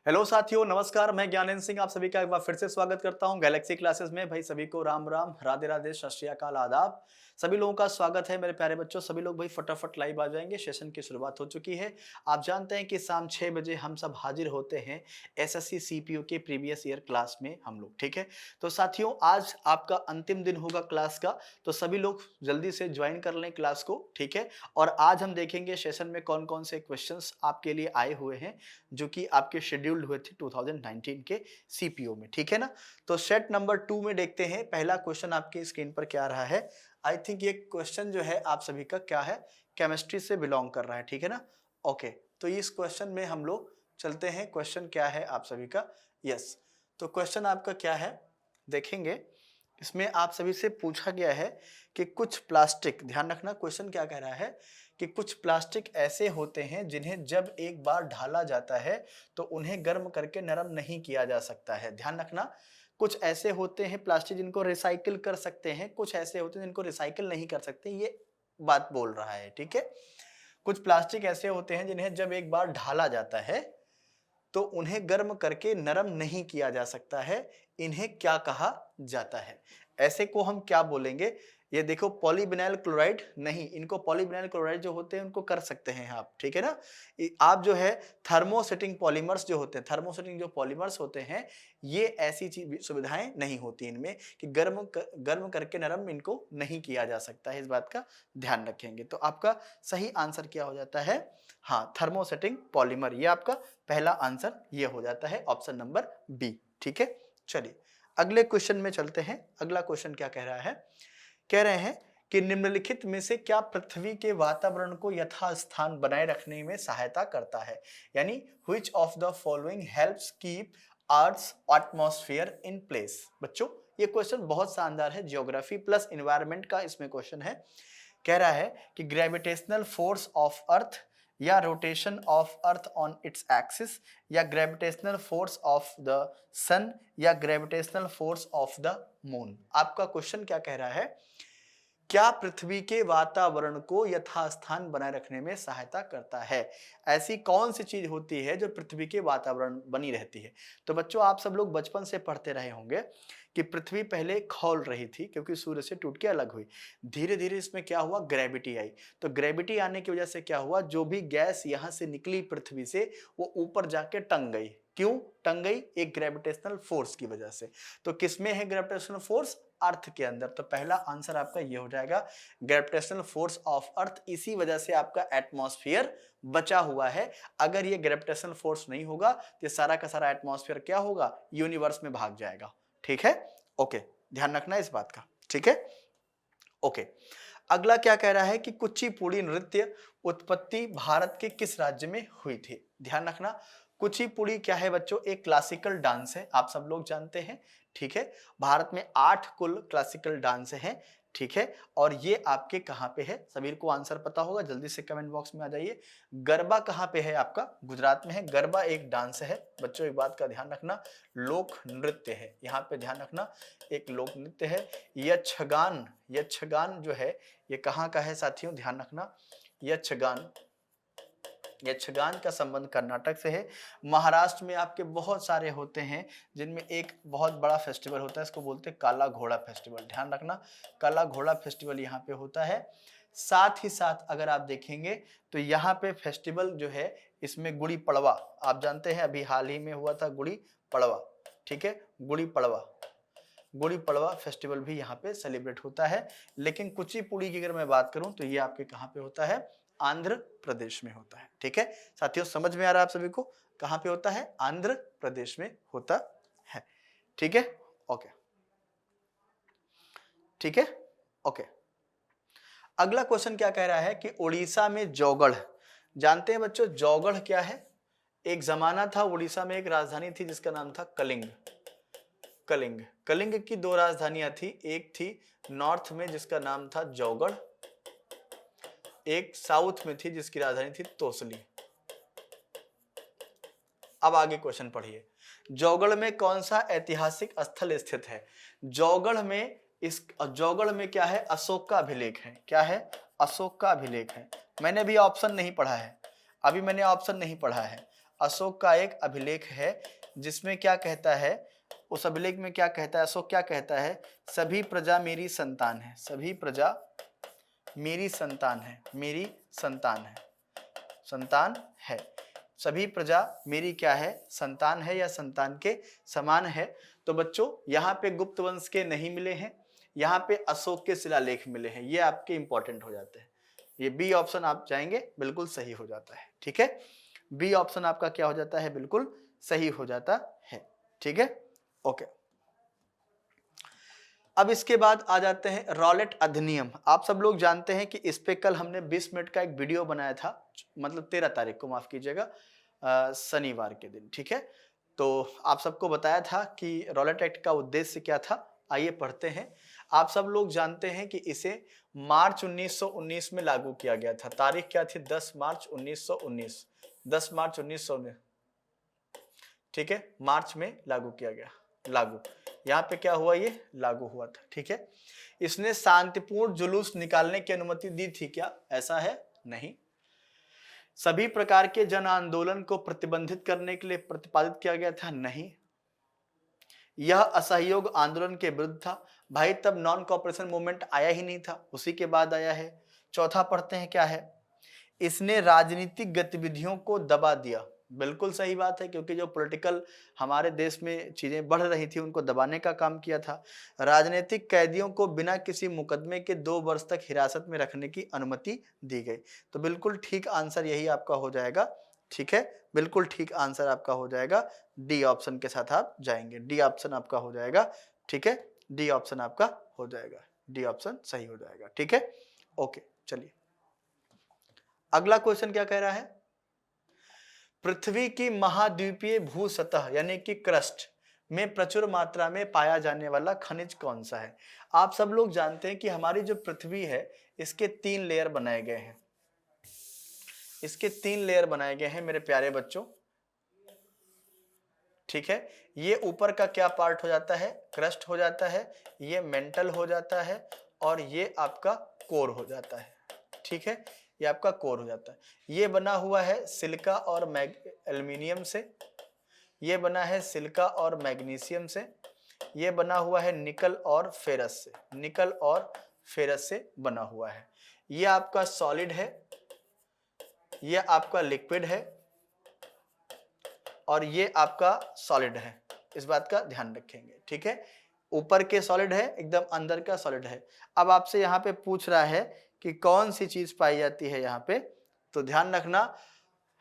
Hello साथियों, नमस्कार। मैं ज्ञानेंद्र सिंह आप सभी का एक बार फिर से स्वागत करता हूं गैलेक्सी क्लासेस में। भाई सभी को राम राम, राधे राधे, सत श्री अकाल, आदाब। सभी लोगों का स्वागत है मेरे प्यारे बच्चों। सभी लोग भाई फटाफट लाइव आ जाएंगे, सेशन की शुरुआत हो चुकी है। आप जानते हैं कि शाम 6 बजे हम सब हाजिर होते हैं एसएससी सीपीओ के प्रीवियस ईयर क्लास में हम लोग, ठीक है। तो साथियों, आज आपका अंतिम दिन होगा क्लास का, तो सभी लोग जल्दी से ज्वाइन कर लें क्लास को, ठीक है। और आज हम देखेंगे सेशन में कौन कौन से क्वेश्चंस आपके लिए आए हुए हैं जो कि आपके शेड्यूल्ड हुए थे 2019 के सीपीओ में, ठीक है ना। तो सेट नंबर 2 में देखते हैं पहला क्वेश्चन आपकी स्क्रीन पर क्या रहा है। आई थिंक ये क्वेश्चन जो है आप सभी का क्या है, केमिस्ट्री से बिलोंग कर रहा है, ठीक है ना। ओके, तो इस क्वेश्चन में हम लोग चलते हैं। क्वेश्चन क्या है आप सभी का, यस। तो क्वेश्चन आपका क्या है देखेंगे। इसमें आप सभी से पूछा गया है कि कुछ प्लास्टिक, ध्यान रखना क्वेश्चन क्या कह रहा है कि कुछ प्लास्टिक ऐसे होते हैं जिन्हें जब एक बार ढाला जाता है तो उन्हें गर्म करके नरम नहीं किया जा सकता है। ध्यान रखना, कुछ ऐसे होते हैं प्लास्टिक जिनको रिसाइकिल कर सकते हैं, कुछ ऐसे होते हैं जिनको रिसाइकिल नहीं कर सकते, ये बात बोल रहा है, ठीक है। कुछ प्लास्टिक ऐसे होते हैं जिन्हें जब एक बार ढाला जाता है तो उन्हें गर्म करके नरम नहीं किया जा सकता है। इन्हें क्या कहा जाता है? ऐसे को हम क्या बोलेंगे? ये देखो, पॉलीविनाइल क्लोराइड नहीं, इनको पॉलीविनाइल क्लोराइड जो होते हैं उनको कर सकते हैं आप, ठीक है ना। आप जो है थर्मोसेटिंग पॉलीमर्स जो होते हैं, थर्मोसेटिंग जो पॉलीमर्स होते हैं, ये ऐसी चीज सुविधाएं नहीं होती इनमें कि गर्म करके नरम इनको नहीं किया जा सकता है। इस बात का ध्यान रखेंगे। तो आपका सही आंसर क्या हो जाता है? हाँ, थर्मोसेटिंग पॉलीमर, ये आपका पहला आंसर ये हो जाता है, ऑप्शन नंबर बी, ठीक है। चलिए अगले क्वेश्चन में चलते हैं। अगला क्वेश्चन क्या कह रहा है? कह रहे हैं कि निम्नलिखित में से क्या पृथ्वी के वातावरण को यथास्थान बनाए रखने में सहायता करता है, यानी which of the following helps keep Earth's atmosphere in place। बच्चों, ये क्वेश्चन बहुत शानदार है, ज्योग्राफी प्लस एनवायरनमेंट का इसमें क्वेश्चन है। कह रहा है कि ग्रेविटेशनल फोर्स ऑफ अर्थ, या rotation of earth on its axis, या ग्रेविटेशनल फोर्स ऑफ द सन, या gravitational force of the moon. आपका क्वेश्चन क्या कह रहा है? क्या पृथ्वी के वातावरण को यथास्थान बनाए रखने में सहायता करता है? ऐसी कौन सी चीज होती है जो पृथ्वी के वातावरण बनी रहती है? तो बच्चों, आप सब लोग बचपन से पढ़ते रहे होंगे कि पृथ्वी पहले खौल रही थी क्योंकि सूर्य से टूट के अलग हुई। धीरे धीरे इसमें क्या हुआ, ग्रेविटी आई। तो ग्रेविटी आने की वजह से क्या हुआ, जो भी गैस यहां से निकली पृथ्वी से वो ऊपर जाके टंग गई। क्यों टंग गई? एक ग्रेविटेशनल फोर्स की वजह से। तो किसमें है ग्रेविटेशनल फोर्स? अर्थ के अंदर। तो पहला आंसर आपका ये हो जाएगा, ग्रेविटेशनल फोर्स ऑफ अर्थ। इसी वजह से आपका एटमॉस्फेयर बचा हुआ है। अगर ये ग्रेविटेशनल फोर्स नहीं होगा तो ये सारा का सारा एटमॉस्फेयर क्या होगा, यूनिवर्स में भाग जाएगा, ठीक है। ओके, ध्यान रखना इस बात का, ठीक है। ओके, अगला क्या कह रहा है कि कुचिपुड़ी नृत्य उत्पत्ति भारत के किस राज्य में हुई थी? ध्यान रखना, कुचिपुड़ी क्या है बच्चों? एक क्लासिकल डांस है, आप सब लोग जानते हैं, ठीक है। भारत में 8 कुल क्लासिकल डांस हैं, ठीक है। और ये आपके कहाँ पे है? सभी को आंसर पता होगा, जल्दी से कमेंट बॉक्स में आ जाइए। गरबा कहाँ पे है आपका? गुजरात में है। गरबा एक डांस है बच्चों, एक बात का ध्यान रखना, लोक नृत्य है, यहाँ पे ध्यान रखना, एक लोक नृत्य है। यक्षगान, यक्षगान जो है ये कहाँ का है साथियों? ध्यान रखना, यक्षगान, यक्षगान का संबंध कर्नाटक से है। महाराष्ट्र में आपके बहुत सारे होते हैं जिनमें एक बहुत बड़ा फेस्टिवल होता है, इसको बोलते हैं काला घोड़ा फेस्टिवल। ध्यान रखना, काला घोड़ा फेस्टिवल यहाँ पे होता है। साथ ही साथ अगर आप देखेंगे तो यहाँ पे फेस्टिवल जो है इसमें गुड़ी पड़वा, आप जानते हैं अभी हाल ही में हुआ था गुड़ी पड़वा, ठीक है। गुड़ी पड़वा, गुड़ी पड़वा फेस्टिवल भी यहाँ पे सेलिब्रेट होता है। लेकिन कुचिपुड़ी की अगर मैं बात करूं तो ये आपके कहाँ पे होता है? आंध्र प्रदेश में होता है, ठीक है। साथियों, समझ में आ रहा है आप सभी को कहाँ पे होता है? आंध्र प्रदेश में होता है, ठीक है। ओके, ठीक है, ओके। अगला क्वेश्चन क्या कह रहा है कि उड़ीसा में जौगढ़, जानते हैं बच्चों जौगढ़ क्या है? एक जमाना था उड़ीसा में एक राजधानी थी जिसका नाम था कलिंग। कलिंग, कलिंग की 2 राजधानियां थी, एक थी नॉर्थ में जिसका नाम था जौगढ़, एक साउथ में थी जिसकी राजधानी थी तोसली। अब आगे क्वेश्चन पढ़िए, जौगढ़ में कौन सा ऐतिहासिक स्थल स्थित है? जौगढ़ में, इस जौगढ़ में क्या है? अशोक का अभिलेख है। क्या है? अशोक का अभिलेख है। मैंने भी ऑप्शन नहीं पढ़ा है, अभी मैंने ऑप्शन नहीं पढ़ा है। अशोक का एक अभिलेख है जिसमें क्या कहता है, उस अभिलेख में क्या कहता है, अशोक क्या कहता है, सभी प्रजा मेरी संतान है, सभी प्रजा मेरी संतान है, मेरी संतान है, संतान है, सभी प्रजा मेरी क्या है, संतान है या संतान के समान है। तो बच्चों यहाँ पे गुप्त वंश के नहीं मिले हैं, यहाँ पे अशोक के शिलालेख मिले हैं, ये आपके इंपॉर्टेंट हो जाते हैं। ये बी ऑप्शन आप जाएंगे बिल्कुल सही हो जाता है, ठीक है, बी ऑप्शन आपका क्या हो जाता है, बिल्कुल सही हो जाता है, ठीक है, ओके। अब इसके बाद आ जाते हैं रॉलेट अधिनियम। आप सब लोग जानते हैं कि इस पे कल हमने 20 मिनट का एक वीडियो बनाया था, मतलब 13 तारीख को, माफ कीजिएगा, शनिवार के दिन, ठीक है। तो आप सबको बताया था कि रॉलेट एक्ट का उद्देश्य क्या था, आइए पढ़ते हैं। आप सब लोग जानते हैं कि इसे मार्च 1919 में लागू किया गया था। तारीख क्या थी, 10 मार्च 1919, 10 मार्च 1919, ठीक है, मार्च में लागू किया गया, लागू, यहाँ पे क्या हुआ, ये लागू हुआ था, ठीक है। इसने शांतिपूर्ण जुलूस निकालने की अनुमति दी थी क्या, ऐसा है नहीं। सभी प्रकार के जन आंदोलन को प्रतिबंधित करने के लिए प्रतिपादित किया गया था, नहीं। यह असहयोग आंदोलन के विरुद्ध था, भाई तब नॉन कॉपरेशन मूवमेंट आया ही नहीं था, उसी के बाद आया है। चौथा पढ़ते हैं क्या है, इसने राजनीतिक गतिविधियों को दबा दिया, बिल्कुल सही बात है, क्योंकि जो पॉलिटिकल हमारे देश में चीजें बढ़ रही थी उनको दबाने का काम किया था। राजनीतिक कैदियों को बिना किसी मुकदमे के 2 वर्ष तक हिरासत में रखने की अनुमति दी गई। तो बिल्कुल ठीक आंसर यही आपका हो जाएगा, ठीक है, बिल्कुल ठीक आंसर आपका हो जाएगा, डी ऑप्शन के साथ आप जाएंगे, डी ऑप्शन आपका हो जाएगा, ठीक है, डी ऑप्शन आपका हो जाएगा, डी ऑप्शन सही हो जाएगा, ठीक है, ओके। चलिए अगला क्वेश्चन क्या कह रहा है, पृथ्वी की महाद्वीपीय भू सतह यानी कि क्रस्ट में प्रचुर मात्रा में पाया जाने वाला खनिज कौन सा है। आप सब लोग जानते हैं कि हमारी जो पृथ्वी है इसके 3 लेयर बनाए गए हैं, इसके 3 लेयर बनाए गए हैं मेरे प्यारे बच्चों, ठीक है। ये ऊपर का क्या पार्ट हो जाता है, क्रस्ट हो जाता है, ये मेंटल हो जाता है, और ये आपका कोर हो जाता है, ठीक है, ये आपका कोर हो जाता है। ये बना हुआ है सिलिका और एल्यूमिनियम से, ये बना है सिलिका और मैग्नीशियम से, ये बना हुआ है निकल और फेरस से, निकल और फेरस से बना हुआ है। ये आपका सॉलिड है, ये आपका लिक्विड है, और ये आपका सॉलिड है, इस बात का ध्यान रखेंगे, ठीक है। ऊपर के सॉलिड है, एकदम अंदर का सॉलिड है। अब आपसे यहाँ पे पूछ रहा है कि कौन सी चीज पाई जाती है यहाँ पे, तो ध्यान रखना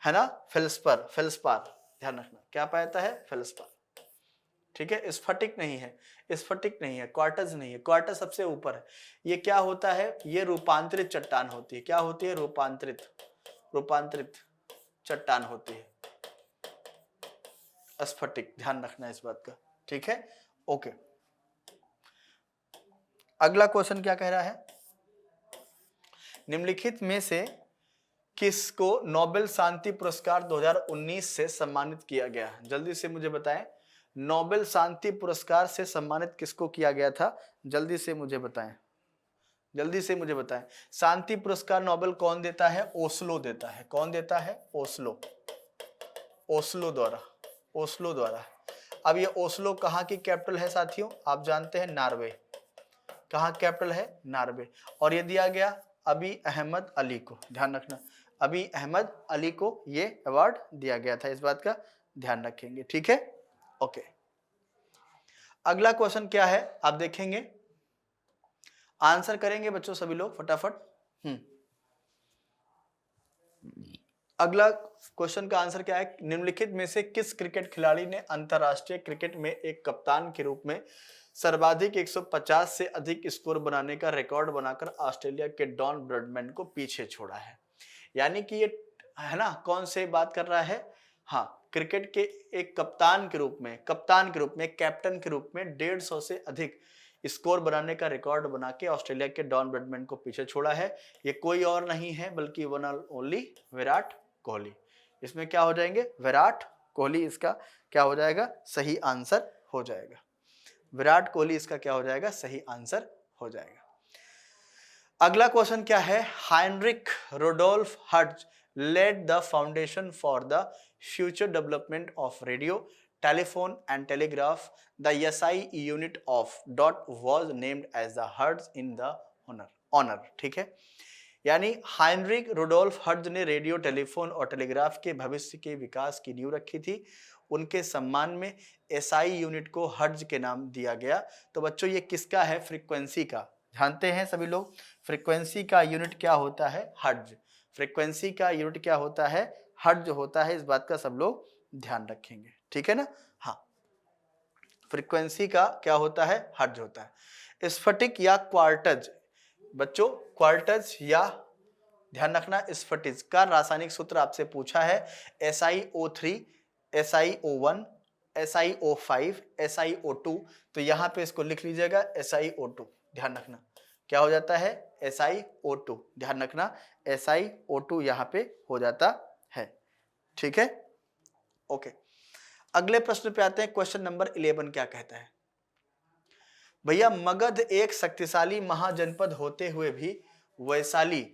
है ना, फेल्सपार, फेल्सपार, ध्यान रखना क्या पाया जाता है, फेल्सपार, ठीक है। स्फटिक नहीं है, स्फटिक नहीं है, क्वार्टज नहीं है, क्वार्टज सबसे ऊपर है। ये क्या होता है, ये रूपांतरित चट्टान होती है, क्या होती है, रूपांतरित, रूपांतरित चट्टान होती है, स्फटिक, ध्यान रखना इस बात का, ठीक है, ओके। अगला क्वेश्चन क्या कह रहा है, निम्नलिखित में से किसको नोबेल शांति पुरस्कार 2019 से सम्मानित किया गया, जल्दी से मुझे बताएं, नोबेल शांति पुरस्कार से सम्मानित किसको किया गया था, जल्दी से मुझे बताएं, जल्दी से मुझे बताएं। शांति पुरस्कार नोबेल कौन देता है, ओस्लो देता है, कौन देता है, ओस्लो, ओस्लो द्वारा, ओस्लो द्वारा। अब ये ओस्लो कहाँ की कैपिटल है साथियों, आप जानते हैं नॉर्वे, कहाँ कैपिटल है, नॉर्वे। और ये दिया गया अबी अहमद अली को, ध्यान रखना, अबी अहमद अली को ये अवार्ड दिया गया था, इस बात का ध्यान रखेंगे, ठीक है, ओके। अगला क्वेश्चन क्या है आप देखेंगे, आंसर करेंगे बच्चों सभी लोग फटाफट। अगला क्वेश्चन का आंसर क्या है, निम्नलिखित में से किस क्रिकेट खिलाड़ी ने अंतरराष्ट्रीय क्रिकेट में एक कप्तान के रूप में सर्वाधिक 150 से अधिक स्कोर बनाने का रिकॉर्ड बनाकर ऑस्ट्रेलिया के डॉन ब्रैडमैन को पीछे छोड़ा है। यानी कि ये है ना, कौन से बात कर रहा है, हाँ, क्रिकेट के एक कप्तान के रूप में, कप्तान के रूप में, कैप्टन के रूप में 150 से अधिक स्कोर बनाने का रिकॉर्ड बना के ऑस्ट्रेलिया के डॉन ब्रैडमैन को पीछे छोड़ा है। ये कोई और नहीं है बल्कि one and only Virat Kohli. इसमें क्या हो जाएंगे, विराट कोहली इसका क्या हो जाएगा, सही आंसर हो जाएगा, विराट कोहली इसका क्या हो जाएगा, सही आंसर हो जाएगा। अगला क्वेश्चन क्या है, Heinrich Rudolf Hertz led the foundation for the future development of radio, telephone and telegraph, the SI unit of dot was named as the hertz in the honour. ठीक है, यानी हाइनरिक रुडोल्फ हर्ट्ज ने radio, telephone और telegraph के भविष्य के विकास की नींव रखी थी। उनके सम्मान में एसआई यूनिट को हर्ट्ज के नाम दिया गया। तो बच्चों ये किसका है? फ्रीक्वेंसी का। जानते हैं सभी लोग फ्रीक्वेंसी का यूनिट क्या होता है? हर्ट्ज। फ्रीक्वेंसी का यूनिट क्या होता है? हर्ट्ज होता है। इस बात का सब लोग ध्यान रखेंगे, ठीक है ना? हाँ, फ्रीक्वेंसी का क्या होता है? हर्ट्ज होता है। स्फटिक या क्वार्टज, बच्चों क्वार्टज या ध्यान रखना स्फटिक का रासायनिक सूत्र आपसे पूछा है SiO3, SiO1, SiO5, SiO2। तो यहां पे इसको लिख लीजिएगा SiO2। ध्यान रखना क्या हो जाता है? SiO2। ध्यान रखना SiO2 यहां पे हो जाता है, ठीक है? ओके, अगले प्रश्न पे आते हैं। क्वेश्चन नंबर 11 क्या कहता है? भैया मगध एक शक्तिशाली महाजनपद होते हुए भी वैशाली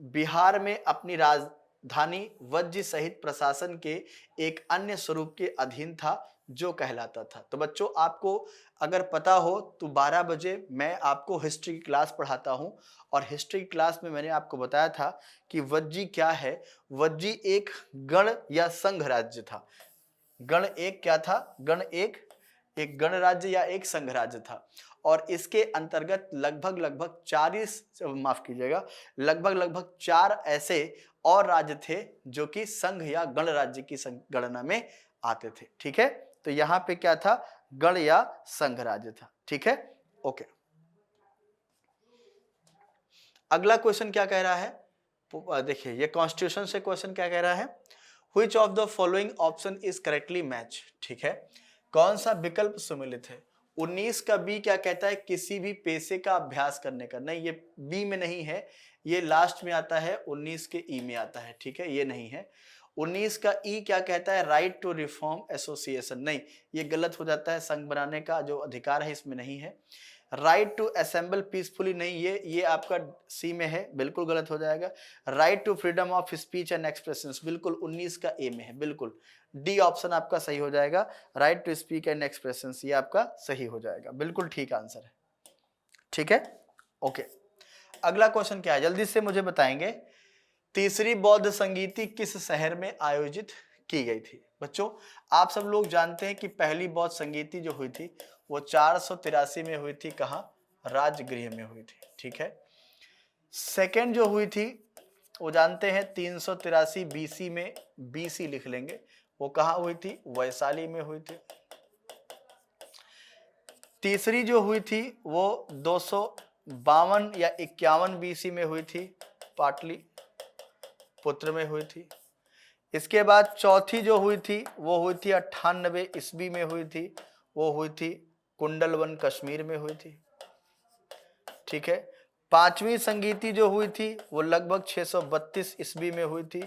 बिहार में अपनी राजधानी वज्र सहित प्रशासन के एक अन्य स्वरूप के अधीन था जो कहलाता था। तो बच्चों आपको अगर पता हो तो 12 बजे मैं आपको हिस्ट्री की क्लास पढ़ाता हूं, और हिस्ट्री क्लास में मैंने आपको बताया था कि वज्जी क्या है। वज्जी एक गण या संघ राज्य था। गण एक क्या था? गण एक गणराज्य या एक संघ राज्य था, और इसके अंतर्गत लगभग 40 माफ कीजिएगा लगभग 4 ऐसे और राज्य थे जो कि संघ या गणराज्य की गणना में आते थे, ठीक है? तो यहां पे क्या था? गण या संघ राज्य था, ठीक है? ओके, अगला क्वेश्चन क्या कह रहा है? देखिए ये कॉन्स्टिट्यूशन से क्वेश्चन क्या कह रहा है? Which of the following option is correctly match? ठीक है, कौन सा विकल्प सम्मिलित है? 19 का बी क्या कहता है? किसी भी पेशे का अभ्यास करने का। नहीं, ये बी में नहीं है, ये लास्ट में आता है, 19 के ई में आता है, ठीक है? ये नहीं है। 19 का ई क्या कहता है? Right to reform association. नहीं, ये गलत हो जाता है, संघ बनाने का जो अधिकार है इसमें नहीं है। राइट टू असेंबल पीसफुली, नहीं, ये आपका सी में है, बिल्कुल गलत हो जाएगा। Right to freedom of speech and expression, बिल्कुल 19 का ए में है, बिल्कुल डी ऑप्शन आपका सही हो जाएगा। Right to speak and expression ये आपका सही हो जाएगा, बिल्कुल ठीक आंसर है, ठीक है? ओके, अगला क्वेश्चन क्या है जल्दी से मुझे बताएंगे? तीसरी बौद्ध संगीति किस शहर में आयोजित की गई थी? बच्चों आप सब लोग जानते हैं कि पहली बौद्ध संगीति जो हुई थी वो 483 में हुई थी। कहाँ? राजगृह में हुई थी, ठीक है? सेकेंड जो हुई थी वो जानते हैं 383 BC में, BC लिख लेंगे, वो कहाँ हुई थी? वैशाली में हुई थी। तीसरी जो हुई थी वो 252 या 51 BC में हुई थी, पाटलिपुत्र में हुई थी। इसके बाद चौथी जो हुई थी वो हुई थी 98 ईस्वी में हुई थी, वो हुई थी कुंडलवन कश्मीर में हुई थी, ठीक है? पांचवी संगीति जो हुई थी वो लगभग 632 ईस्वी में हुई थी,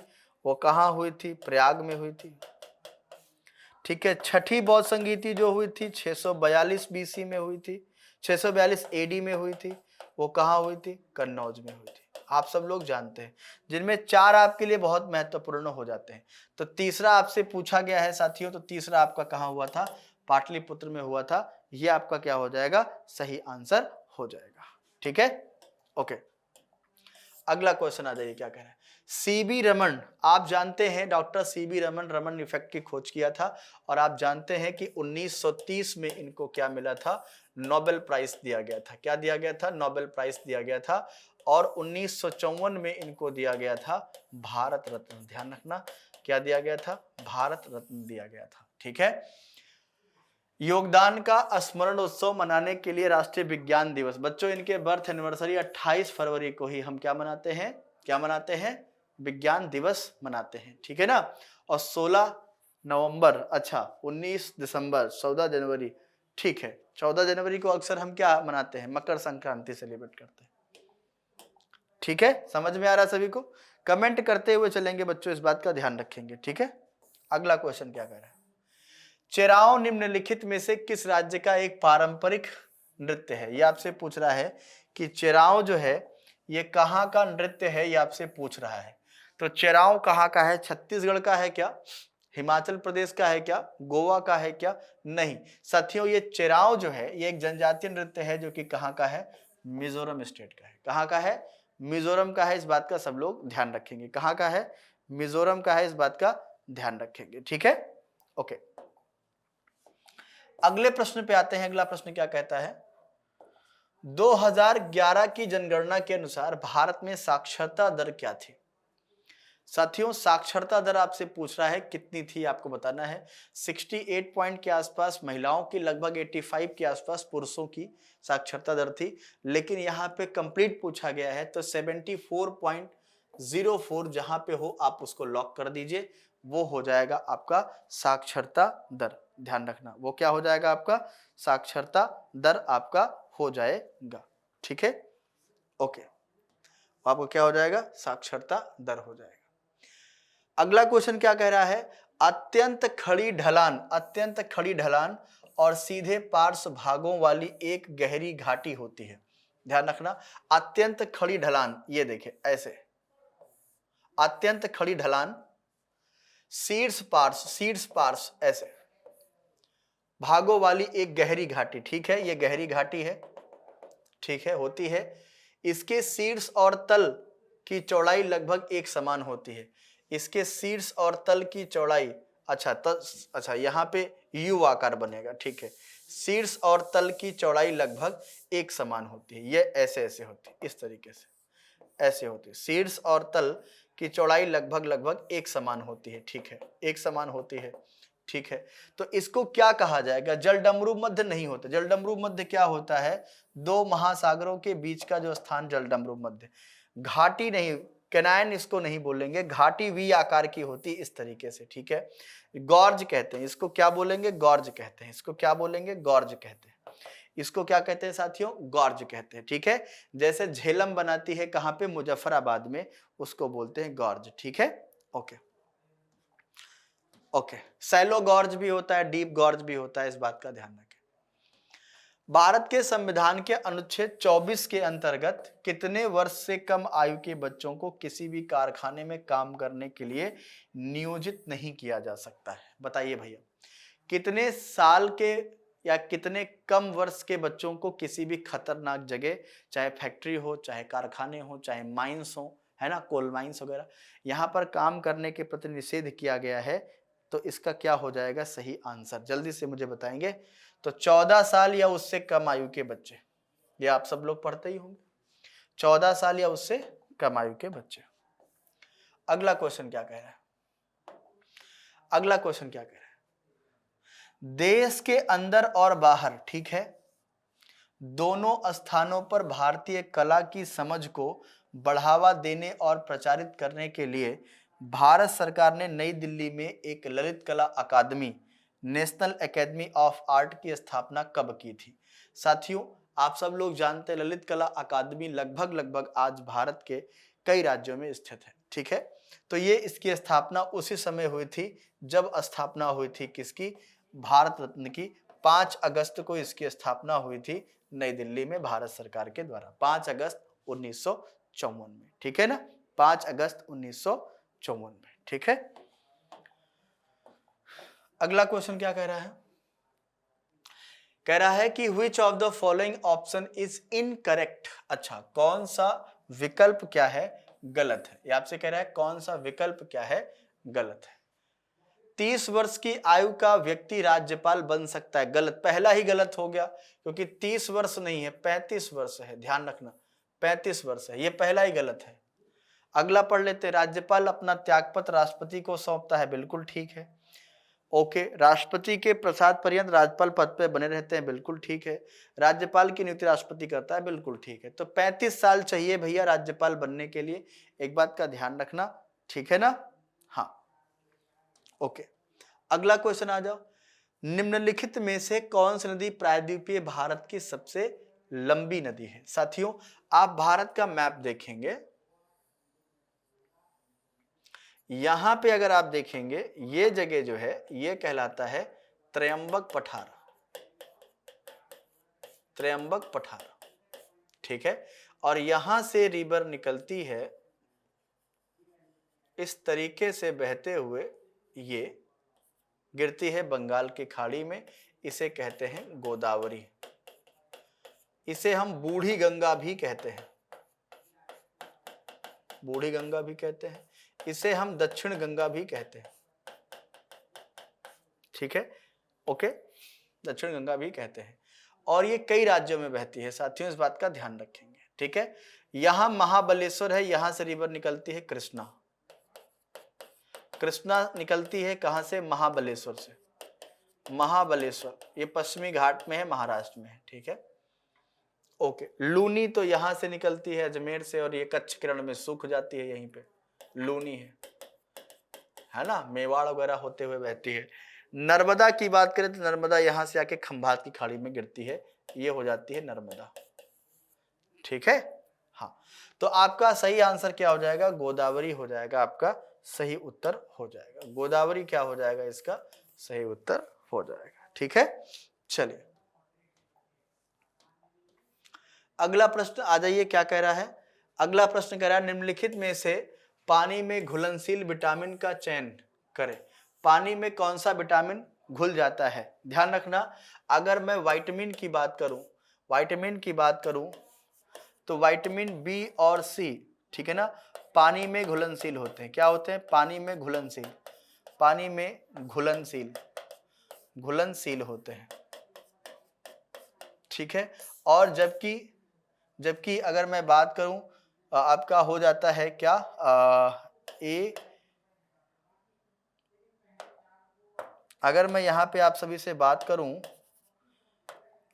वो कहाँ हुई थी? प्रयाग में हुई थी, ठीक है? छठी बौद्ध संगीति जो हुई थी 642 BC में हुई थी, 642 AD में हुई थी, वो कहाँ हुई थी? कन्नौज में हुई थी। आप सब लोग जानते हैं, जिनमें 4 आपके लिए बहुत महत्वपूर्ण हो जाते हैं। तो तीसरा आपसे पूछा गया है साथियों, तो तीसरा आपका कहाँ हुआ था? पाटलिपुत्र में हुआ था। ये आपका क्या हो जाएगा? सही आंसर हो जाएगा, ठीक है? ओके, अगला क्वेश्चन आ जाइए, क्या कह रहा है? सीबी रमन, आप जानते हैं doctor CB Raman, Raman effect की खोज किया था, और आप जानते हैं कि 1930 में इनको क्या मिला था? नोबेल प्राइज दिया गया था। क्या दिया गया था? नोबेल प्राइज दिया गया था। और 1954 में इनको दिया गया था भारत रत्न। ध्यान रखना क्या दिया गया था? भारत रत्न दिया गया था, ठीक है? योगदान का स्मरण उत्सव मनाने के लिए राष्ट्रीय विज्ञान दिवस, बच्चों इनके बर्थ एनिवर्सरी 28 फरवरी को ही हम क्या मनाते हैं? क्या मनाते हैं? विज्ञान दिवस मनाते हैं, ठीक है ना? और 16 नवंबर, अच्छा 19 दिसंबर, 14 जनवरी, ठीक है, 14 जनवरी को अक्सर हम क्या मनाते हैं? मकर संक्रांति सेलिब्रेट करते हैं, ठीक है? समझ में आ रहा है सभी को? कमेंट करते हुए चलेंगे बच्चों, इस बात का ध्यान रखेंगे, ठीक है? अगला क्वेश्चन क्या कह रहा है? चेराओ निम्नलिखित में से किस राज्य का एक पारंपरिक नृत्य है? ये आपसे पूछ रहा है कि चेराओ जो है ये कहाँ का नृत्य है, ये आपसे पूछ रहा है। तो चेराओ कहाँ का है? छत्तीसगढ़ का है क्या? हिमाचल प्रदेश का है क्या? गोवा का है क्या? नहीं साथियों, ये चिराव जो है ये एक जनजातीय नृत्य है जो कि कहाँ का है? मिजोरम स्टेट का है। कहाँ का है? मिजोरम का है। इस बात का सब लोग ध्यान रखेंगे। कहाँ का है? मिजोरम का है। इस बात का ध्यान रखेंगे। ठीक है, ओके। अगले प्रश्न पे आते हैं। अगला प्रश्न क्या कहता है? 2011 की जनगणना के अनुसार भारत में साक्षरता दर क्या थी? साथियों, साक्षरता दर आपसे पूछ रहा है कितनी थी, आपको बताना है। 68 पॉइंट के आसपास महिलाओं की, लगभग 85 के आसपास पुरुषों की साक्षरता दर थी। लेकिन यहाँ पे कंप्लीट पूछा गया है तो 74.04 जहां पे हो आप उसको लॉक कर दीजिए। वो हो जाएगा आपका साक्षरता दर। ध्यान रखना, वो क्या हो जाएगा? आपका साक्षरता दर आपका हो जाएगा। ठीक है, ओके। आपको क्या हो जाएगा? साक्षरता दर हो जाएगा। अगला क्वेश्चन क्या कह रहा है? अत्यंत खड़ी ढलान, अत्यंत खड़ी ढलान और सीधे पार्श्व भागों वाली एक गहरी घाटी होती है। ध्यान रखना, अत्यंत खड़ी ढलान, ये देखिए ऐसे अत्यंत खड़ी ढलान, शीर्ष पार्श्व ऐसे भागों वाली एक गहरी घाटी। ठीक है, ये गहरी घाटी है। ठीक है, होती है। इसके शीर्ष और तल की चौड़ाई लगभग एक समान होती है। इसके शीर्ष और तल की चौड़ाई, अच्छा यहाँ पे यू आकार बनेगा। ठीक है, शीर्ष और तल की चौड़ाई लगभग एक समान होती है। ये ऐसे ऐसे होती है, इस तरीके से ऐसे होती है। शीर्ष और तल की चौड़ाई लगभग एक समान होती है। ठीक है, एक समान होती है। ठीक है, तो इसको क्या कहा जाएगा? जलडमरू मध्य नहीं होता। जलडमरू मध्य क्या होता है? दो महासागरों के बीच का जो स्थान जलडमरू मध्य। घाटी नहीं, कैनायन इसको नहीं बोलेंगे। घाटी वी आकार की होती इस तरीके से। ठीक है, गॉर्ज कहते हैं इसको। क्या बोलेंगे? गॉर्ज कहते हैं इसको। क्या बोलेंगे? गॉर्ज कहते हैं इसको। क्या कहते हैं साथियों? गॉर्ज कहते हैं। ठीक है, जैसे झेलम बनाती है कहां पे? मुजफ्फराबाद में, उसको बोलते हैं गॉर्ज। ठीक है, ओके ओके। सैलो गॉर्ज भी होता है, डीप गॉर्ज भी होता है, इस बात का ध्यान रखें। भारत के संविधान के अनुच्छेद 24 के अंतर्गत कितने वर्ष से कम आयु के बच्चों को किसी भी कारखाने में काम करने के लिए नियोजित नहीं किया जा सकता है? बताइए भैया, कितने साल के या कितने कम वर्ष के बच्चों को किसी भी खतरनाक जगह, चाहे फैक्ट्री हो, चाहे कारखाने हो, चाहे माइंस हो, है ना, कोल माइंस वगैरह, यहाँ पर काम करने के प्रति निषेध किया गया है? तो इसका क्या हो जाएगा सही आंसर? जल्दी से मुझे बताएंगे। तो 14 साल या उससे कम आयु के बच्चे, ये आप सब लोग पढ़ते ही होंगे। 14 साल या उससे कम आयु के बच्चे। अगला क्वेश्चन क्या कह रहा है? अगला क्वेश्चन क्या कह रहा है? देश के अंदर और बाहर, ठीक है, दोनों स्थानों पर भारतीय कला की समझ को बढ़ावा देने और प्रचारित करने के लिए भारत सरकार ने नई दिल्ली में एक ललित कला अकादमी, नेशनल एकेडमी ऑफ आर्ट की स्थापना कब की थी? साथियों, आप सब लोग जानते हैं ललित कला अकादमी लगभग आज भारत के कई राज्यों में स्थित है। ठीक है, तो ये इसकी स्थापना उसी समय हुई थी जब स्थापना हुई थी किसकी? भारत रत्न की। 5 अगस्त को इसकी स्थापना हुई थी नई दिल्ली में भारत सरकार के द्वारा, 5 अगस्त 1954 में। ठीक है ना, 5 अगस्त 1954 में। ठीक है, अगला क्वेश्चन क्या कह रहा है? कह रहा है कि which of the following option is incorrect? अच्छा, कौन सा विकल्प क्या है गलत है? ये आपसे कह रहा है कौन सा विकल्प क्या है गलत है। 30 वर्ष की आयु का व्यक्ति राज्यपाल बन सकता है? गलत, पहला ही गलत हो गया, क्योंकि 30 वर्ष नहीं है, 35 वर्ष है। ध्यान रखना, 35 वर्ष है, ये पहला ही गलत है। अगला पढ़ लेते, राज्यपाल अपना त्यागपत्र राष्ट्रपति को सौंपता है? बिल्कुल ठीक है, ओके। राष्ट्रपति के प्रसाद पर्यंत राज्यपाल पद पर बने रहते हैं? बिल्कुल ठीक है। राज्यपाल की नियुक्ति राष्ट्रपति करता है? बिल्कुल ठीक है। तो 35 साल चाहिए भैया राज्यपाल बनने के लिए, एक बात का ध्यान रखना। ठीक है ना, हाँ, ओके। अगला क्वेश्चन आ जाओ। निम्नलिखित में से कौन सी नदी प्रायद्वीपीय भारत की सबसे लंबी नदी है? साथियों, आप भारत का मैप देखेंगे, यहां पे अगर आप देखेंगे ये जगह जो है ये कहलाता है त्रयंबक पठार। त्रयंबक पठार, ठीक है, और यहां से रिवर निकलती है इस तरीके से बहते हुए, ये गिरती है बंगाल की खाड़ी में, इसे कहते हैं गोदावरी। इसे हम बूढ़ी गंगा भी कहते हैं, बूढ़ी गंगा भी कहते हैं, इसे हम दक्षिण गंगा भी कहते हैं, ठीक है, ओके, दक्षिण गंगा भी कहते हैं। और ये कई राज्यों में बहती है साथियों, इस बात का ध्यान रखेंगे, ठीक है। यहां महाबलेश्वर है, यहां से रिवर निकलती है कृष्णा, कृष्णा निकलती है कहां से, महाबलेश्वर से, महाबलेश्वर ये पश्चिमी घाट में है, महाराष्ट्र में है, ठीक है, ओके। लूनी तो यहां से निकलती है अजमेर से, और ये कच्छ किरण में सूख जाती है, यहीं पे लूनी है ना, मेवाड़ वगैरह होते हुए बहती है। नर्मदा की बात करें तो नर्मदा यहां से आके खंभात की खाड़ी में गिरती है, ये हो जाती है नर्मदा, ठीक है। हाँ, तो आपका सही आंसर क्या हो जाएगा, गोदावरी हो जाएगा, आपका सही उत्तर हो जाएगा, गोदावरी क्या हो जाएगा, इसका सही उत्तर हो जाएगा, ठीक है। चलिए अगला प्रश्न आ जाइए, क्या कह रहा है, अगला प्रश्न कह रहा है निम्नलिखित में से पानी में घुलनशील विटामिन का चयन करें। पानी में कौन सा विटामिन घुल जाता है, ध्यान रखना, अगर मैं विटामिन की बात करूं, विटामिन की बात करूं तो विटामिन बी और सी, ठीक है ना, पानी में घुलनशील होते हैं, क्या होते हैं, पानी में घुलनशील, पानी में घुलनशील, घुलनशील होते हैं, ठीक है। और जबकि जबकि अगर मैं बात करूं आपका हो जाता है क्या, ए, अगर मैं यहां पे आप सभी से बात करूं,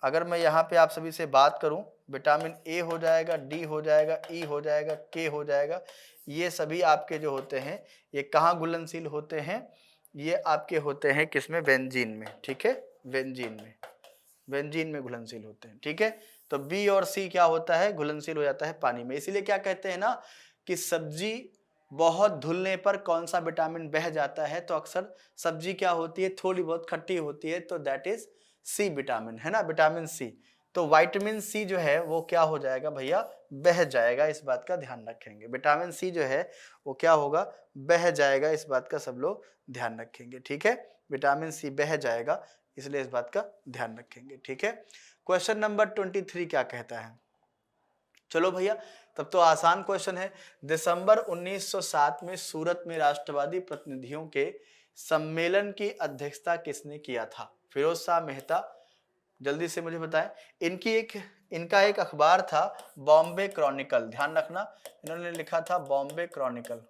अगर मैं यहां पे आप सभी से बात करूं, विटामिन ए हो जाएगा, डी हो जाएगा, ई हो जाएगा, के हो जाएगा, ये सभी आपके जो होते हैं ये कहाँ घुलनशील होते हैं, ये आपके होते हैं किसमें, बेंजीन में, ठीक है, बेंजीन में, बेंजीन में घुलनशील होते हैं, ठीक है। तो बी और सी क्या होता है, घुलनशील हो जाता है पानी में, इसीलिए क्या कहते हैं ना कि सब्जी बहुत धुलने पर कौन सा विटामिन बह जाता है, तो अक्सर सब्जी क्या होती है, थोड़ी बहुत खट्टी होती है, तो दैट इज सी विटामिन, है ना, विटामिन सी। तो विटामिन सी जो है वो क्या हो जाएगा भैया, बह जाएगा, इस बात का ध्यान रखेंगे, विटामिन सी जो है वो क्या होगा, बह जाएगा, इस बात का सब लोग ध्यान रखेंगे, ठीक है, विटामिन सी बह जाएगा, इसलिए इस बात का ध्यान रखेंगे, ठीक है। क्वेश्चन नंबर 23 क्या कहता है, चलो भैया तब तो आसान क्वेश्चन है। दिसंबर 1907 में सूरत में राष्ट्रवादी प्रतिनिधियों के सम्मेलन की अध्यक्षता किसने किया था, फिरोज शाह मेहता, जल्दी से मुझे बताएं। इनका एक अखबार था बॉम्बे क्रॉनिकल, ध्यान रखना, इन्होंने लिखा था बॉम्बे क्रॉनिकल,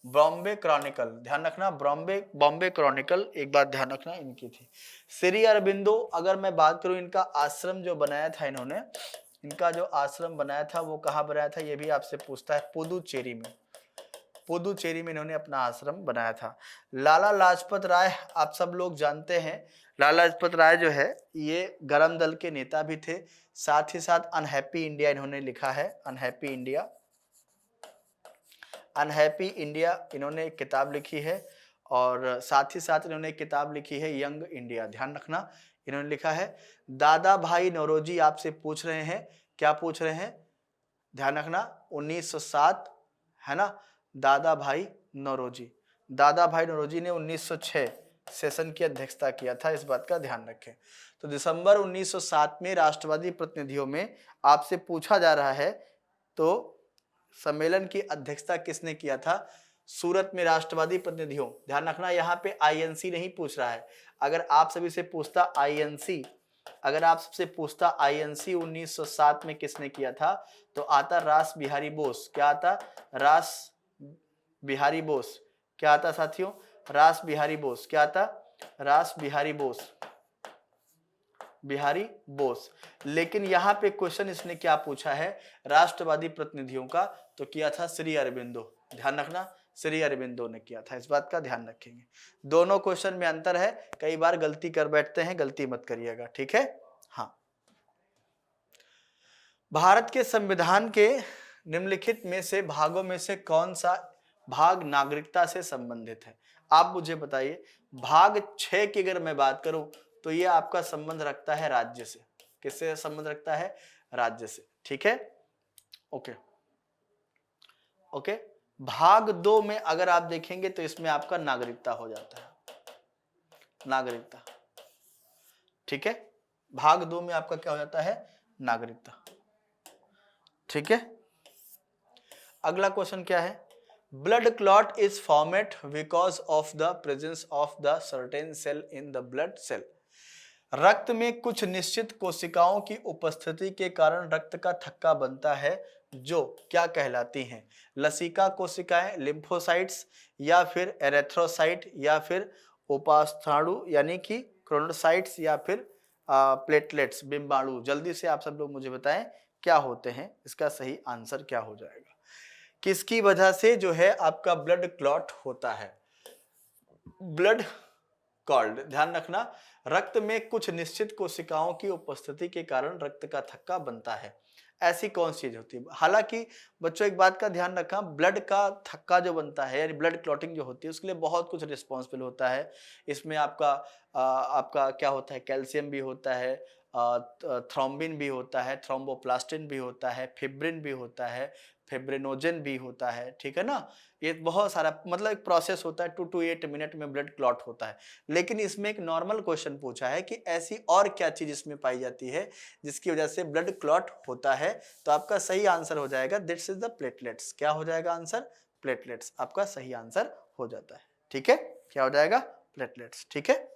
बॉम्बे क्रॉनिकल, ध्यान रखना, बॉम्बे क्रॉनिकल, एक बात ध्यान रखना इनकी थी। श्री अरबिंदो, अगर मैं बात करूं इनका आश्रम जो बनाया था इन्होंने, इनका जो आश्रम बनाया था वो कहाँ बनाया था, ये भी आपसे पूछता है, पुदुचेरी में, पुदुचेरी में इन्होंने अपना आश्रम बनाया था। लाला लाजपत राय, आप सब लोग जानते हैं, लाला लाजपत राय जो है ये गरम दल के नेता भी थे, साथ ही साथ अनहैप्पी इंडिया इन्होंने लिखा है, अनहैप्पी इंडिया, अनहैप्पी इंडिया इन्होंने एक किताब लिखी है, और साथ ही साथ इन्होंने एक किताब लिखी है यंग इंडिया, ध्यान रखना, इन्होंने लिखा है। दादा भाई नौरोजी आपसे पूछ रहे हैं, क्या पूछ रहे हैं, ध्यान रखना, 1907, है ना, दादा भाई नौरोजी, दादा भाई नौरोजी ने 1906 सेशन की अध्यक्षता किया था, इस बात का ध्यान रखें। तो दिसंबर 1907 में राष्ट्रवादी प्रतिनिधियों में आपसे पूछा जा रहा है, तो सम्मेलन की अध्यक्षता किसने किया था, सूरत में राष्ट्रवादी प्रतिनिधियों, ध्यान रखना यहाँ पे आईएनसी नहीं पूछ रहा है, अगर आप सभी से पूछता आईएनसी, अगर आप सबसे पूछता आईएनसी 1907 में किसने किया था, तो आता रास बिहारी बोस, क्या आता, रास बिहारी बोस, क्या आता साथियों, रास बिहारी बोस, क्या आता, रास बिहारी बोस, बिहारी बोस। लेकिन यहाँ पे क्वेश्चन इसने क्या पूछा है, राष्ट्रवादी प्रतिनिधियों का, तो किया था श्री अरबिंदो, ध्यान रखना, श्री अरबिंदो ने किया था, इस बात का ध्यान रखेंगे। दोनों क्वेश्चन में अंतर है, कई बार गलती कर बैठते हैं, गलती मत करिएगा, ठीक है। हाँ, भारत के संविधान के निम्नलिखित में से भागों में से कौन सा भाग नागरिकता से संबंधित है, आप मुझे बताइए। भाग 6 की अगर मैं बात करूं तो ये आपका संबंध रखता है राज्य से, किससे संबंध रखता है, राज्य से, ठीक है, ओके ओके। भाग 2 में अगर आप देखेंगे तो इसमें आपका नागरिकता हो जाता है, नागरिकता। ठीक है, भाग 2 में आपका क्या हो जाता है, नागरिकता। ठीक है, अगला क्वेश्चन क्या है, blood clot is formed because of the presence of the certain cell in the blood cell. रक्त में कुछ निश्चित कोशिकाओं की उपस्थिति के कारण रक्त का थक्का बनता है, जो क्या कहलाती हैं, लसिका कोशिकाएं, लिम्फोसाइट्स, या फिर एरेथ्रोसाइट, या फिर उपास्थाणु यानी कि क्रोनोसाइट्स, या फिर प्लेटलेट्स, बिंबाणु। जल्दी से आप सब लोग मुझे बताएं क्या होते हैं, इसका सही आंसर क्या हो जाएगा, किसकी वजह से जो है आपका ब्लड क्लॉट होता है। ब्लड कॉल्ड, ध्यान रखना, रक्त में कुछ निश्चित कोशिकाओं की उपस्थिति के कारण रक्त का थक्का बनता है। ऐसी कौन सी चीज होती है, हालांकि बच्चों एक बात का ध्यान रखना, ब्लड का थक्का जो बनता है यानी ब्लड क्लॉटिंग जो होती है उसके लिए बहुत कुछ रिस्पॉन्सिबल होता है। इसमें आपका क्या होता है, कैल्शियम भी होता है, थ्रोम्बिन भी होता है, थ्रोम्बोप्लास्टिन भी होता है, फिब्रिन भी होता है, फिब्रिनोजन भी होता है। ठीक है ना, ये बहुत सारा मतलब एक प्रोसेस होता है, 2 to 8 मिनट में ब्लड क्लॉट होता है। लेकिन इसमें एक नॉर्मल क्वेश्चन पूछा है कि ऐसी और क्या चीज इसमें पाई जाती है जिसकी वजह से ब्लड क्लॉट होता है, तो आपका सही आंसर हो जाएगा दिस इज द प्लेटलेट्स। क्या हो जाएगा आंसर, प्लेटलेट्स आपका सही आंसर हो जाता है। ठीक है, क्या हो जाएगा, प्लेटलेट्स। ठीक है,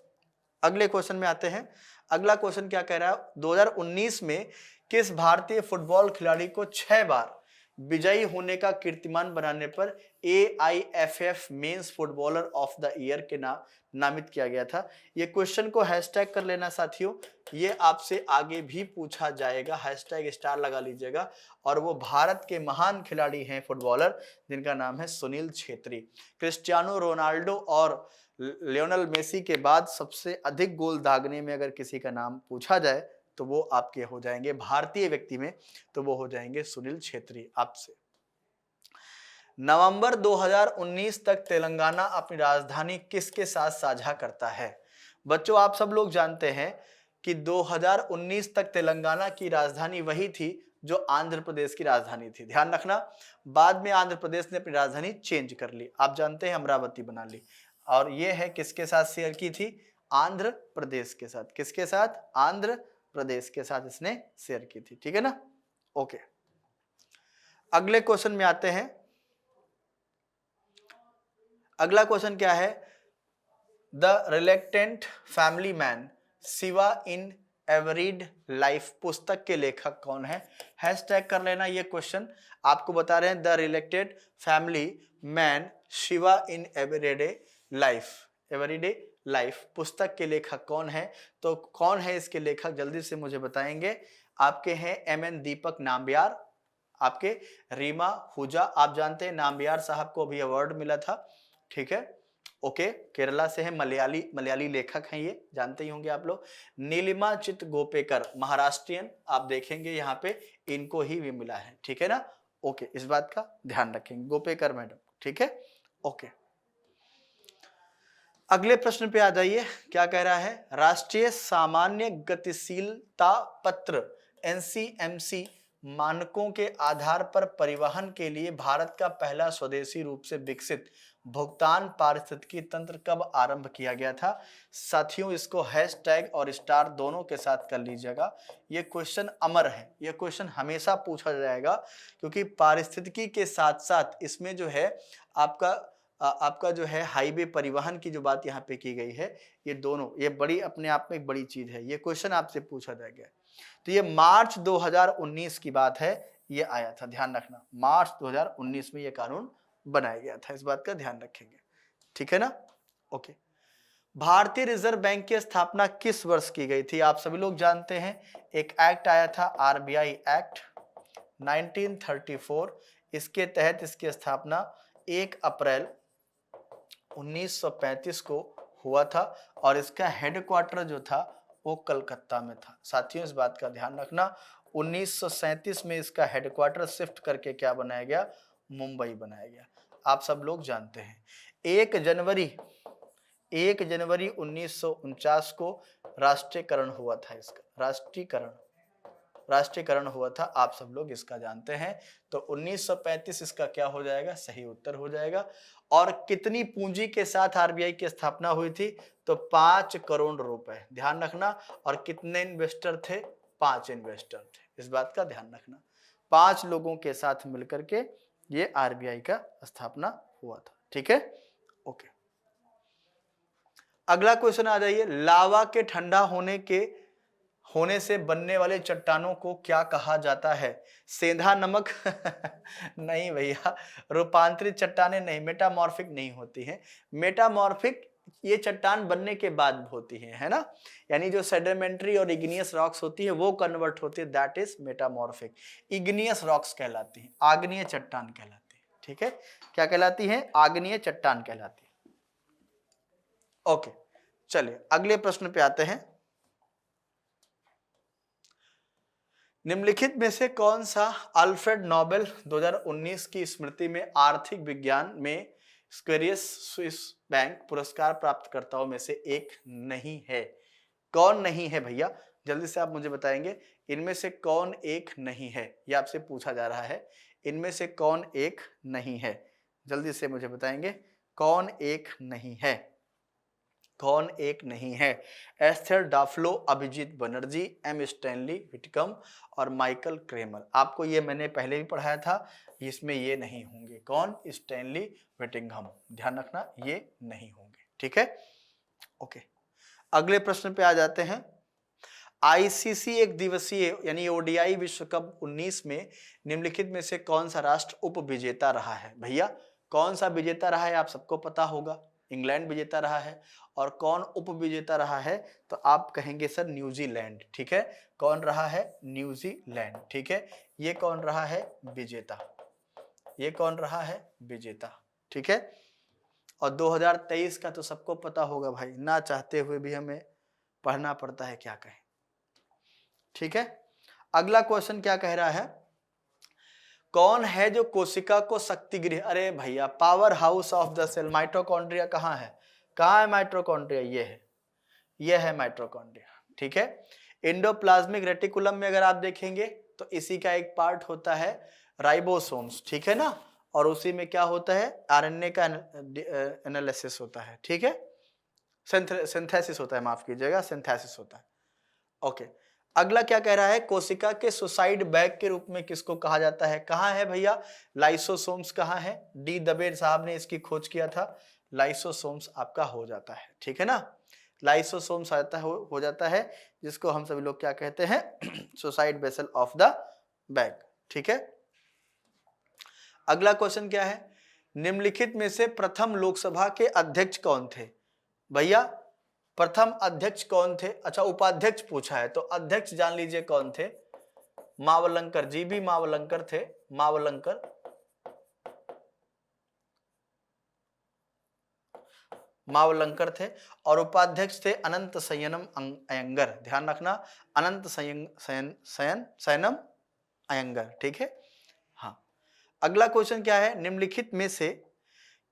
अगले क्वेश्चन में आते हैं। अगला क्वेश्चन क्या कह रहा है, 2019 में किस भारतीय फुटबॉल खिलाड़ी को 6 बार विजयी होने का कीर्तिमान बनाने पर AIFF men's footballer of the year के नाम नामित किया गया था। ये क्वेश्चन को हैशटैग कर लेना साथियों, ये आपसे आगे भी पूछा जाएगा, हैशटैग स्टार लगा लीजिएगा। और वो भारत के महान खिलाड़ी हैं फुटबॉलर, जिनका नाम है सुनील छेत्री। क्रिस्टियानो रोनाल्डो और लियोनेल मेसी के बाद सबसे अधिक गोल दागने में अगर किसी का नाम पूछा जाए तो वो आपके हो जाएंगे, भारतीय व्यक्ति में तो वो हो जाएंगे सुनील छेत्री आपसे। नवंबर 2019 तक तेलंगाना अपनी राजधानी किसके साथ साझा करता है। बच्चों आप सब लोग जानते हैं कि 2019 तक तेलंगाना की राजधानी वही थी जो आंध्र प्रदेश की राजधानी थी। ध्यान रखना, बाद में आंध्र प्रदेश ने अपनी राजधानी चेंज कर ली, आप जानते हैं अमरावती बना ली। और ये है किसके साथ शेयर की थी, आंध्र प्रदेश के साथ। किसके साथ, आंध्र प्रदेश के साथ इसने शेयर की थी। ठीक है ना, ओके। अगले क्वेश्चन में आते हैं। अगला क्वेश्चन क्या है, the reluctant family man Shiva in everyday life पुस्तक के लेखक कौन है। हैशटैग कर लेना, ये क्वेश्चन आपको बता रहे हैं, the रिलेक्टेड family man Shiva in everyday life, everyday life पुस्तक के लेखक कौन है। तो कौन है इसके लेखक, जल्दी से मुझे बताएंगे। आपके हैं MN दीपक नाम्बियार, आपके रीमा हुजा, आप जानते हैं नाम्बियार साहब को अभी अवार्ड मिला था। ठीक है, ओके, केरला से है, मलयाली लेखक हैं, ये जानते ही होंगे आप लोग। नीलिमा चित गोपेकर महाराष्ट्रियन, आप देखेंगे यहाँ पे इनको ही भी मिला है। ठीक है ना, ओके, इस बात का ध्यान रखेंगे, गोपेकर मैडम। ठीक है, ओके। अगले प्रश्न पे आ जाइए, क्या कह रहा है, राष्ट्रीय सामान्य गतिशीलता पत्र NCMC मानकों के आधार पर परिवहन के लिए भारत का पहला स्वदेशी रूप से विकसित भुगतान पारिस्थितिकी तंत्र कब आरंभ किया गया था। साथियों इसको हैशटैग और स्टार दोनों के साथ कर लीजिएगा, ये क्वेश्चन अमर है, ये क्वेश्चन हमेशा पूछा जाएगा, क्योंकि पारिस्थितिकी के साथ साथ इसमें जो है आपका जो है हाईवे परिवहन की जो बात यहाँ पे की गई है, ये दोनों, ये बड़ी अपने आप में एक बड़ी चीज है, ये क्वेश्चन आपसे पूछा जाएगा। तो ये मार्च 2019 की बात है, ये आया था, ध्यान रखना, मार्च 2019 में ये कानून बनाया गया था, इस बात का ध्यान रखेंगे। ठीक है ना, ओके। भारतीय रिजर्व बैंक की स्थापना किस वर्ष की गई थी, आप सभी लोग जानते हैं, एक एक्ट आया था RBI एक्ट 1934, इसके तहत इसकी स्थापना 1 अप्रैल 1935 को हुआ था, और इसका हेडक्वार्टर जो था वो कलकत्ता में था। साथियों इस बात का ध्यान रखना, 1937 में इसका हेडक्वार्टर शिफ्ट करके क्या बनाया गया, मुंबई बनाया गया, आप सब लोग जानते हैं। 1 जनवरी 1949 को राष्ट्रीयकरण हुआ था, इसका राष्ट्रीयकरण राष्ट्रीयकरण हुआ था, आप सब लोग इसका जानते हैं। तो 1935 इसका क्या हो जाएगा, सही उत्तर हो जाएगा। और कितनी पूंजी के साथ आरबीआई की स्थापना हुई थी, तो 5 करोड़ रुपए, ध्यान रखना। और कितने इन्वेस्टर थे, 5 इन्वेस्टर थे, इस बात का ध्यान रखना। 5 लोगों के साथ मिलकर के ये आरबीआई का स्थापना हुआ था, ठीक है, ओके। अगला क्वेश्चन आ जाइए, लावा के ठंडा होने से बनने वाले चट्टानों को क्या कहा जाता है, सेंधा नमक नहीं भैया, रूपांतरित चट्टानें नहीं, मेटामॉर्फिक नहीं होती हैं। मेटामॉर्फिक ये चट्टान बनने के बाद होती है ना, यानी जो सेडिमेंट्री और इग्नियस रॉक्स होती है वो कन्वर्ट होती है, that is metamorphic. Igneous rocks कहलाती है, आग्नेय चट्टान कहलाती है, ठीक है, क्या कहलाती है, आग्नेय चट्टान कहलाती है, ओके। चलिए अगले प्रश्न पे आते हैं। निम्नलिखित में से कौन सा अल्फ्रेड नोबेल 2019 की स्मृति में आर्थिक विज्ञान में स्क्वेरियस स्विस बैंक पुरस्कार प्राप्तकर्ताओं में से एक नहीं है, कौन नहीं है भैया, जल्दी से आप मुझे बताएंगे, इनमें से कौन एक नहीं है, ये आपसे पूछा जा रहा है, इनमें से कौन एक नहीं है, जल्दी से मुझे बताएंगे, कौन एक नहीं है, कौन एक नहीं है। Esther Duflo, Abhijit Banerjee, M Stanley Whittingham और माइकल क्रेमर। आपको ये मैंने पहले भी पढ़ाया था, इसमें ये नहीं होंगे, कौन, स्टैनली विटिंघम, ध्यान रखना ये नहीं होंगे, ठीक है, ओके। अगले प्रश्न पे आ जाते हैं। आईसीसी एक दिवसीय यानी ओडीआई विश्व कप 19 में निम्नलिखित में से कौन सा राष्ट्र उप विजेता रहा है, भैया कौन सा विजेता रहा है, आप सबको पता होगा, इंग्लैंड विजेता रहा है। और कौन उप विजेता रहा है, तो आप कहेंगे सर न्यूजीलैंड, ठीक है, कौन रहा है, न्यूजीलैंड, ठीक है, ये कौन रहा है विजेता, ये कौन रहा है विजेता, ठीक है। और 2023 का तो सबको पता होगा भाई, ना चाहते हुए भी हमें पढ़ना पड़ता है, क्या कहें, ठीक है। अगला क्वेश्चन क्या कह रहा है, कौन है जो कोशिका को शक्ति गृह, अरे भैया power house of the cell, mitochondria कहाँ है, कहाँ है माइटोकॉन्ड्रिया, ये है, ये है माइटोकॉन्ड्रिया, ठीक है। एंडोप्लाज्मिक रेटिकुलम में अगर आप देखेंगे तो इसी का एक पार्ट होता है राइबोसोम्स, ठीक है ना, और उसी में क्या होता है, आरएनए का एनालिसिस होता है, ठीक है, सिंथेसिस होता है, माफ कीजिएगा, सिंथेसिस होता है, ओके। अगला क्या कह रहा है, कोशिका के सुसाइड बैग के रूप में किसको कहा जाता है, कहाँ है भैया, लाइसोसोम्स कहाँ है, डी दबे साहब ने इसकी खोज किया था, लाइसोसोम्स आपका हो जाता है, ठीक है ना, लाइसोसोम्स आता है, हो जाता है, जिसको हम सभी लोग क्या कहते हैं, suicide vessel of the bag, ठीक है। अगला क्वेश्चन क्या है, निम्नलिखित में से प्रथम लोकसभा के अध्यक्ष कौन थे, भैया प्रथम अध्यक्ष कौन थे, अच्छा उपाध्यक्ष पूछा है, तो अध्यक्ष जान लीजिए कौन थे, मावलंकर, जीबी मावलंकर थे, मावलंकर, मावलंकर थे। और उपाध्यक्ष थे अनंत संयनम अयंगर, ध्यान रखना, अनंत संयनम अयंगर, ठीक है, हाँ। अगला क्वेश्चन क्या है, निम्नलिखित में से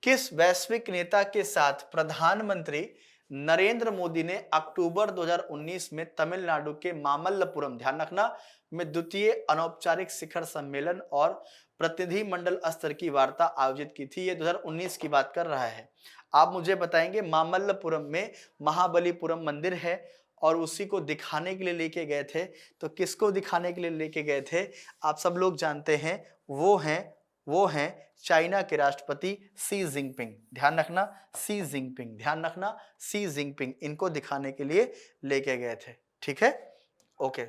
किस वैश्विक नेता के साथ प्रधानमंत्री नरेंद्र मोदी ने अक्टूबर 2019 में तमिलनाडु के मामल्लपुरम, ध्यान रखना, में द्वितीय अनौपचारिक शिखर सम्मेलन और प्रतिनिधि मंडल स्तर की वार्ता आयोजित की थी, ये 2019 की बात कर रहा है। आप मुझे बताएंगे, मामल्लपुरम में महाबलीपुरम मंदिर है और उसी को दिखाने के लिए लेके गए थे, तो किसको दिखाने के लिए लेके गए थे, आप सब लोग जानते हैं, वो हैं चाइना के राष्ट्रपति सी जिनपिंग, ध्यान रखना, सी जिनपिंग, ध्यान रखना, सी जिनपिंग, इनको दिखाने के लिए लेके गए थे, ठीक है, ओके।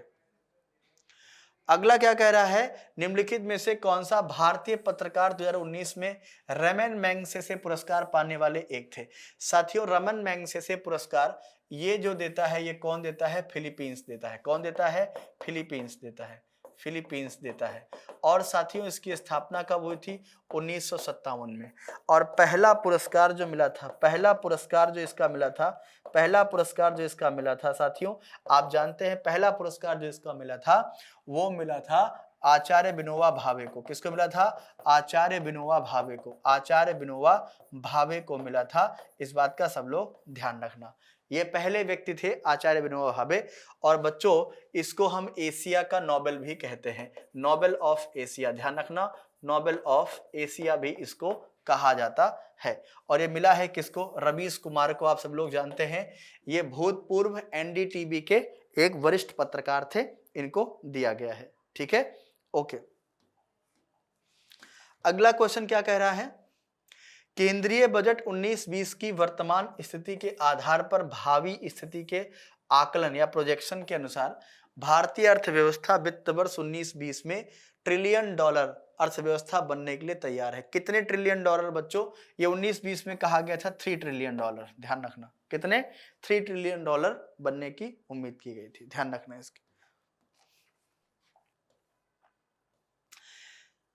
अगला क्या कह रहा है, निम्नलिखित में से कौन सा भारतीय पत्रकार 2019 में रमन मैग्सेसे पुरस्कार पाने वाले एक थे, साथियों रमन मैग्सेसे पुरस्कार ये जो देता है, ये कौन देता है, फिलीपींस देता है, कौन देता है, फिलीपींस देता है, फिलीपींस देता है। और साथियों इसकी स्थापना कब हुई थी, 1957 में। और पहला पुरस्कार जो मिला था, पहला पुरस्कार जो इसका मिला था, पहला पुरस्कार जो इसका मिला था साथियों, आप जानते हैं पहला पुरस्कार जो इसका मिला था वो मिला था आचार्य विनोबा भावे को। किसको मिला था? आचार्य विनोबा भावे को। आचार्य विनोबा भावे को मिला था। इस बात का सब लोग ध्यान रखना। ये पहले व्यक्ति थे आचार्य विनोबा भावे। और बच्चों इसको हम एशिया का नोबेल भी कहते हैं, नोबेल ऑफ एशिया। ध्यान रखना, नोबेल ऑफ एशिया भी इसको कहा जाता है। और ये मिला है किसको? रवीश कुमार को। आप सब लोग जानते हैं, ये भूतपूर्व एनडीटीवी के एक वरिष्ठ पत्रकार थे, इनको दिया गया है। ठीक है, ओके। अगला क्वेश्चन क्या कह रहा है? केंद्रीय बजट 19-20 की वर्तमान स्थिति के आधार पर भावी स्थिति के आकलन या प्रोजेक्शन के अनुसार भारतीय अर्थव्यवस्था वित्त वर्ष 19-20 में ट्रिलियन डॉलर अर्थव्यवस्था बनने के लिए तैयार है। कितने ट्रिलियन डॉलर बच्चों? ये 19-20 में कहा गया था 3 ट्रिलियन डॉलर। ध्यान रखना, कितने? 3 ट्रिलियन डॉलर बनने की उम्मीद की गई थी। ध्यान रखना इसकी।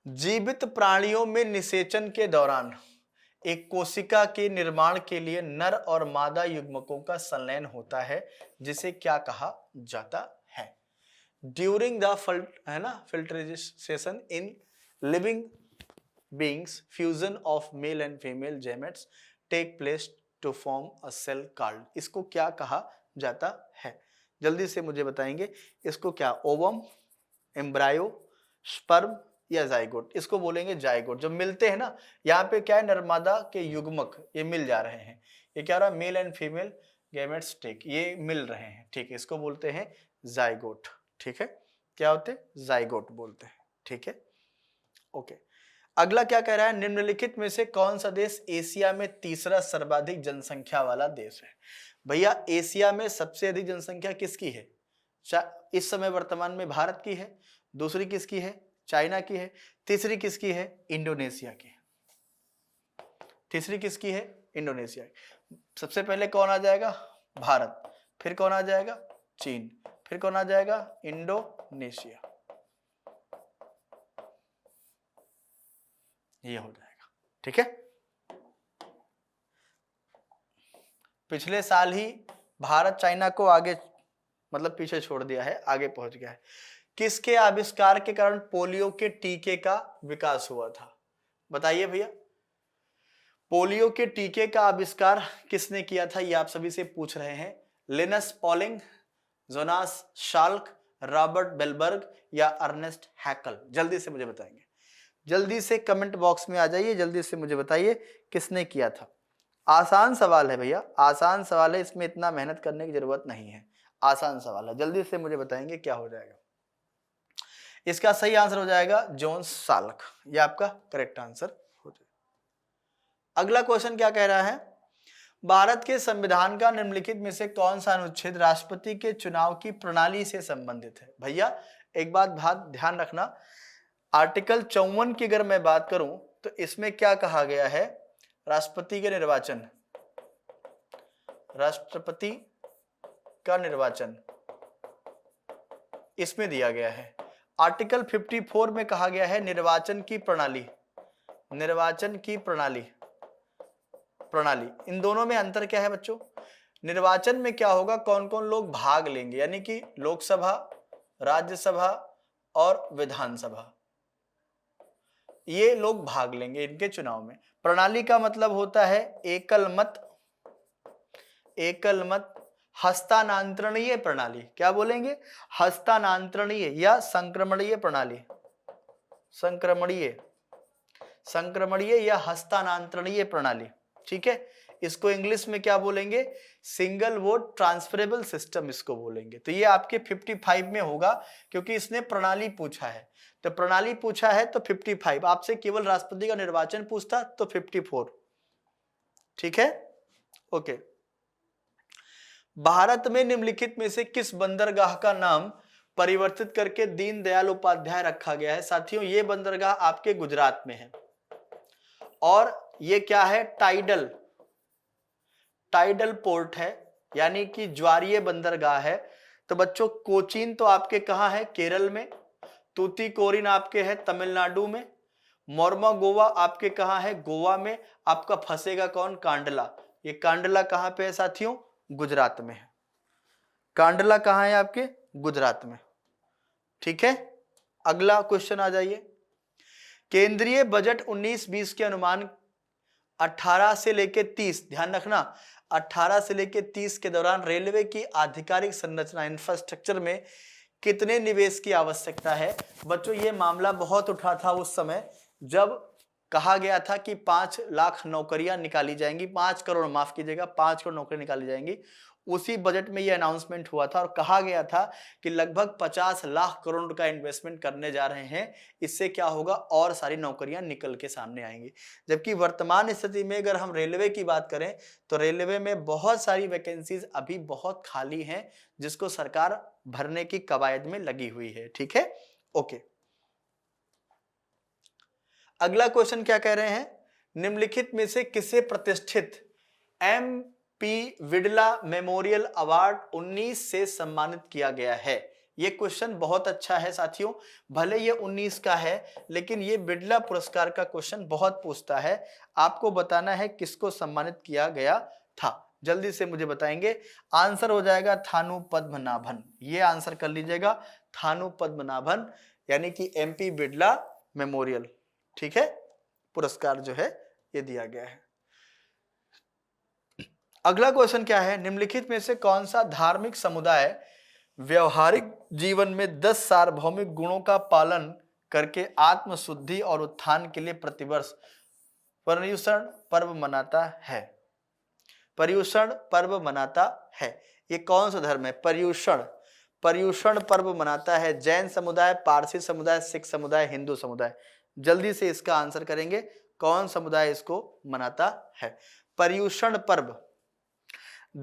जीवित प्राणियों में निषेचन के दौरान एक कोशिका के निर्माण के लिए नर और मादा युग्मकों का संलयन होता है, जिसे क्या कहा जाता है? During the filtration in living beings, fusion of male and female gametes take place to form a cell called. इसको क्या कहा जाता है? जल्दी से मुझे बताएंगे। इसको क्या? ओवम, एम्ब्रायो, स्पर्म या जाइगोट? इसको बोलेंगे जाइगोट। जब मिलते हैं ना, यहाँ पे क्या है, नरमादा के युग्मक ये मिल जा रहे हैं। ये क्या रहा? Male and female gametes take, ये मिल रहे हैं। ठीक है, इसको बोलते हैं जाइगोट। ठीक है, क्या होते हैं? जाइगोट बोलते हैं। ठीक है, ओके। अगला क्या कह रहा है? निम्नलिखित में से कौन सा देश एशिया में तीसरा सर्वाधिक जनसंख्या वाला देश है? भैया एशिया में सबसे अधिक जनसंख्या किसकी है? इस समय वर्तमान में भारत की है। दूसरी किसकी है? चाइना की है। तीसरी किसकी है? इंडोनेशिया की। तीसरी किसकी है? इंडोनेशिया की। सबसे पहले कौन आ जाएगा? भारत। फिर कौन आ जाएगा? चीन। फिर कौन आ जाएगा? इंडोनेशिया। ये हो जाएगा। ठीक है, पिछले साल ही भारत चाइना को आगे मतलब पीछे छोड़ दिया है, आगे पहुंच गया है। किसके आविष्कार के कारण पोलियो के टीके का विकास हुआ था? बताइए भैया, पोलियो के टीके का आविष्कार किसने किया था? ये आप सभी से पूछ रहे हैं। लिनस पॉलिंग, जोनास शाल्क, रॉबर्ट बेलबर्ग या अर्नेस्ट हैकल? जल्दी से मुझे बताएंगे। जल्दी से कमेंट बॉक्स में आ जाइए, जल्दी से मुझे बताइए किसने किया था। आसान सवाल है भैया, आसान सवाल है, इसमें इतना मेहनत करने की जरूरत नहीं है। आसान सवाल है, जल्दी से मुझे बताएंगे क्या हो जाएगा। इसका सही आंसर हो जाएगा जोन्स साल्क। ये आपका करेक्ट आंसर हो जाएगा। अगला क्वेश्चन क्या कह रहा है? भारत के संविधान का निम्नलिखित में से कौन सा अनुच्छेद राष्ट्रपति के चुनाव की प्रणाली से संबंधित है? भैया एक बात ध्यान रखना, आर्टिकल 54 की अगर मैं बात करूं तो इसमें क्या कहा गया है? राष्ट्रपति के निर्वाचन, राष्ट्रपति का निर्वाचन इसमें दिया गया है। आर्टिकल 54 में कहा गया है निर्वाचन की प्रणाली, निर्वाचन की प्रणाली। इन दोनों में अंतर क्या है बच्चों? निर्वाचन में क्या होगा, कौन कौन लोग भाग लेंगे, यानी कि लोकसभा, राज्यसभा और विधानसभा, ये लोग भाग लेंगे इनके चुनाव में। प्रणाली का मतलब होता है एकल मत हस्तांतरणीय प्रणाली। क्या बोलेंगे? हस्तांतरणीय या संक्रमणीय प्रणाली। संक्रमणीय या हस्तांतरणीय प्रणाली। ठीक है, इसको इंग्लिश में क्या बोलेंगे? सिंगल वोट ट्रांसफरेबल सिस्टम इसको बोलेंगे। तो ये आपके 55 में होगा, क्योंकि इसने प्रणाली पूछा है। तो प्रणाली पूछा है तो 55, आपसे केवल राष्ट्रपति का निर्वाचन पूछता तो 54। ठीक है, ओके। भारत में निम्नलिखित में से किस बंदरगाह का नाम परिवर्तित करके दीनदयाल उपाध्याय रखा गया है? साथियों ये बंदरगाह आपके गुजरात में है और ये क्या है? टाइडल पोर्ट है, यानी कि ज्वारीय बंदरगाह है। तो बच्चों कोचीन तो आपके कहां है? केरल में। तूतीकोरिन आपके है तमिलनाडु में। मोर्मागोवा आपके कहां है? गोवा में। आपका फंसेगा कौन? कांडला। ये कांडला कहां पे है साथियों? गुजरात में है। कांडला कहां है आपके? गुजरात में। ठीक है, अगला क्वेश्चन आ जाइए। केंद्रीय बजट 19-20 के अनुमान 18 से लेके 30, ध्यान रखना 18 से लेके 30 के दौरान रेलवे की आधिकारिक संरचना इंफ्रास्ट्रक्चर में कितने निवेश की आवश्यकता है। बच्चों ये मामला बहुत उठा था उस समय जब कहा गया था कि 5 लाख नौकरियां निकाली जाएंगी, 5 करोड़ माफ कीजिएगा, 5 करोड़ नौकरी निकाली जाएंगी। उसी बजट में ये अनाउंसमेंट हुआ था और कहा गया था कि लगभग 50 लाख करोड़ का इन्वेस्टमेंट करने जा रहे हैं। इससे क्या होगा, और सारी नौकरियां निकल के सामने आएंगी। जबकि वर्तमान स्थिति में अगर हम रेलवे की बात करें तो रेलवे में बहुत सारी वैकेंसीज अभी बहुत खाली हैं, जिसको सरकार भरने की कवायद में लगी हुई है। ठीक है, ओके। अगला क्वेश्चन क्या कह रहे हैं, निम्नलिखित में से किसे प्रतिष्ठित MP विड़ला मेमोरियल अवार्ड 19 से सम्मानित किया गया है। ये क्वेश्चन बहुत अच्छा है साथियों, भले ये 19 का है लेकिन ये बिड़ला पुरस्कार का क्वेश्चन बहुत पूछता है। आपको बताना है किसको सम्मानित किया गया था, जल्दी से मुझे बताएंगे। आंसर हो जाएगा थानु पद्मनाभन, ये आंसर कर लीजिएगा, थानु पद्मनाभन यानी कि MP बिड़ला मेमोरियल, ठीक है, पुरस्कार जो है ये दिया गया है। अगला क्वेश्चन क्या है, निम्नलिखित में से कौन सा धार्मिक समुदाय व्यवहारिक जीवन में 10 सार्वभौमिक गुणों का पालन करके आत्मशुद्धि और उत्थान के लिए प्रतिवर्ष पर्युषण पर्व मनाता है। पर्युषण पर्व मनाता है, ये कौन सा धर्म है, पर्युषण पर्व मनाता है। जैन समुदाय, पारसी समुदाय, सिख समुदाय, हिंदू समुदाय। जल्दी से इसका आंसर करेंगे, कौन समुदाय इसको मनाता है। पर्युषण पर्व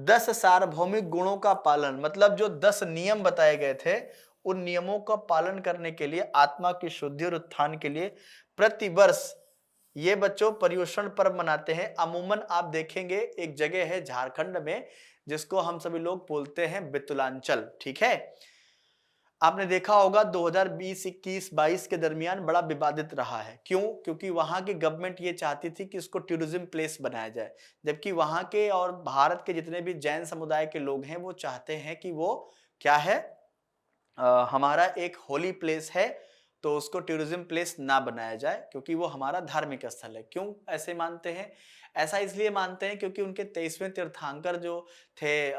10 सार्वभौमिक गुणों का पालन, मतलब जो 10 नियम बताए गए थे उन नियमों का पालन करने के लिए, आत्मा की शुद्धि और उत्थान के लिए प्रतिवर्ष ये बच्चों पर्युषण पर्व मनाते हैं। अमूमन आप देखेंगे एक जगह है झारखंड में जिसको हम सभी लोग बोलते हैं बितुलांचल, ठीक है। आपने देखा होगा 2020, 21, 22 के दरमियान बड़ा विवादित रहा है। क्यों? क्योंकि वहां की गवर्नमेंट ये चाहती थी कि इसको टूरिज्म प्लेस बनाया जाए, जबकि वहां के और भारत के जितने भी जैन समुदाय के लोग हैं वो चाहते हैं कि वो क्या है, हमारा एक होली प्लेस है तो उसको टूरिज्म प्लेस ना बनाया जाए, क्योंकि वो हमारा धार्मिक स्थल है। क्यों ऐसे मानते हैं? ऐसा इसलिए मानते हैं क्योंकि उनके 23वें तीर्थंकर जो थे,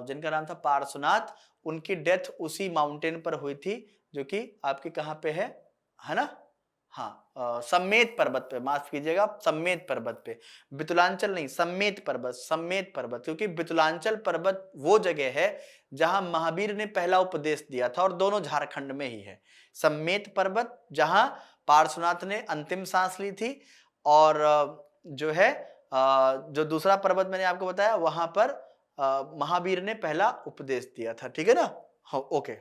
जिनका नाम था पार्श्वनाथ, उनकी डेथ उसी माउंटेन पर हुई थी जो कि आपके कहाँ पे है ना, हाँ, सम्मेत पर्वत पे, माफ कीजिएगा, सम्मेत पर्वत पे, बितुलांचल नहीं, सम्मेत पर्वत, सम्मेत पर्वत, क्योंकि बितुलांचल पर्वत वो जगह है जहां महावीर ने पहला उपदेश दिया था और दोनों झारखंड में ही है। सम्मेत पर्वत जहां पार्श्वनाथ ने अंतिम सांस ली थी, और जो है जो दूसरा पर्वत मैंने आपको बताया वहां पर महावीर ने पहला उपदेश दिया था, ठीक है ना। हाँ, ओके।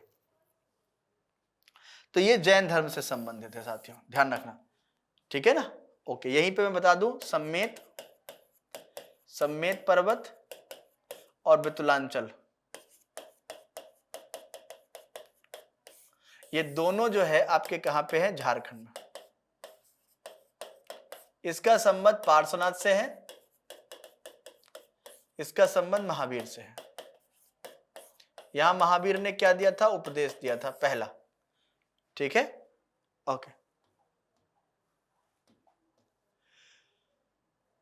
तो ये जैन धर्म से संबंधित है साथियों, ध्यान रखना, ठीक है ना। ओके, यहीं पे मैं बता दूं, सम्मेत पर्वत और बितुलांचल, ये दोनों जो है आपके कहां पे है, झारखंड में। इसका संबंध पार्श्वनाथ से है, इसका संबंध महावीर से है। यहां महावीर ने क्या दिया था, उपदेश दिया था पहला, ठीक है, ओके।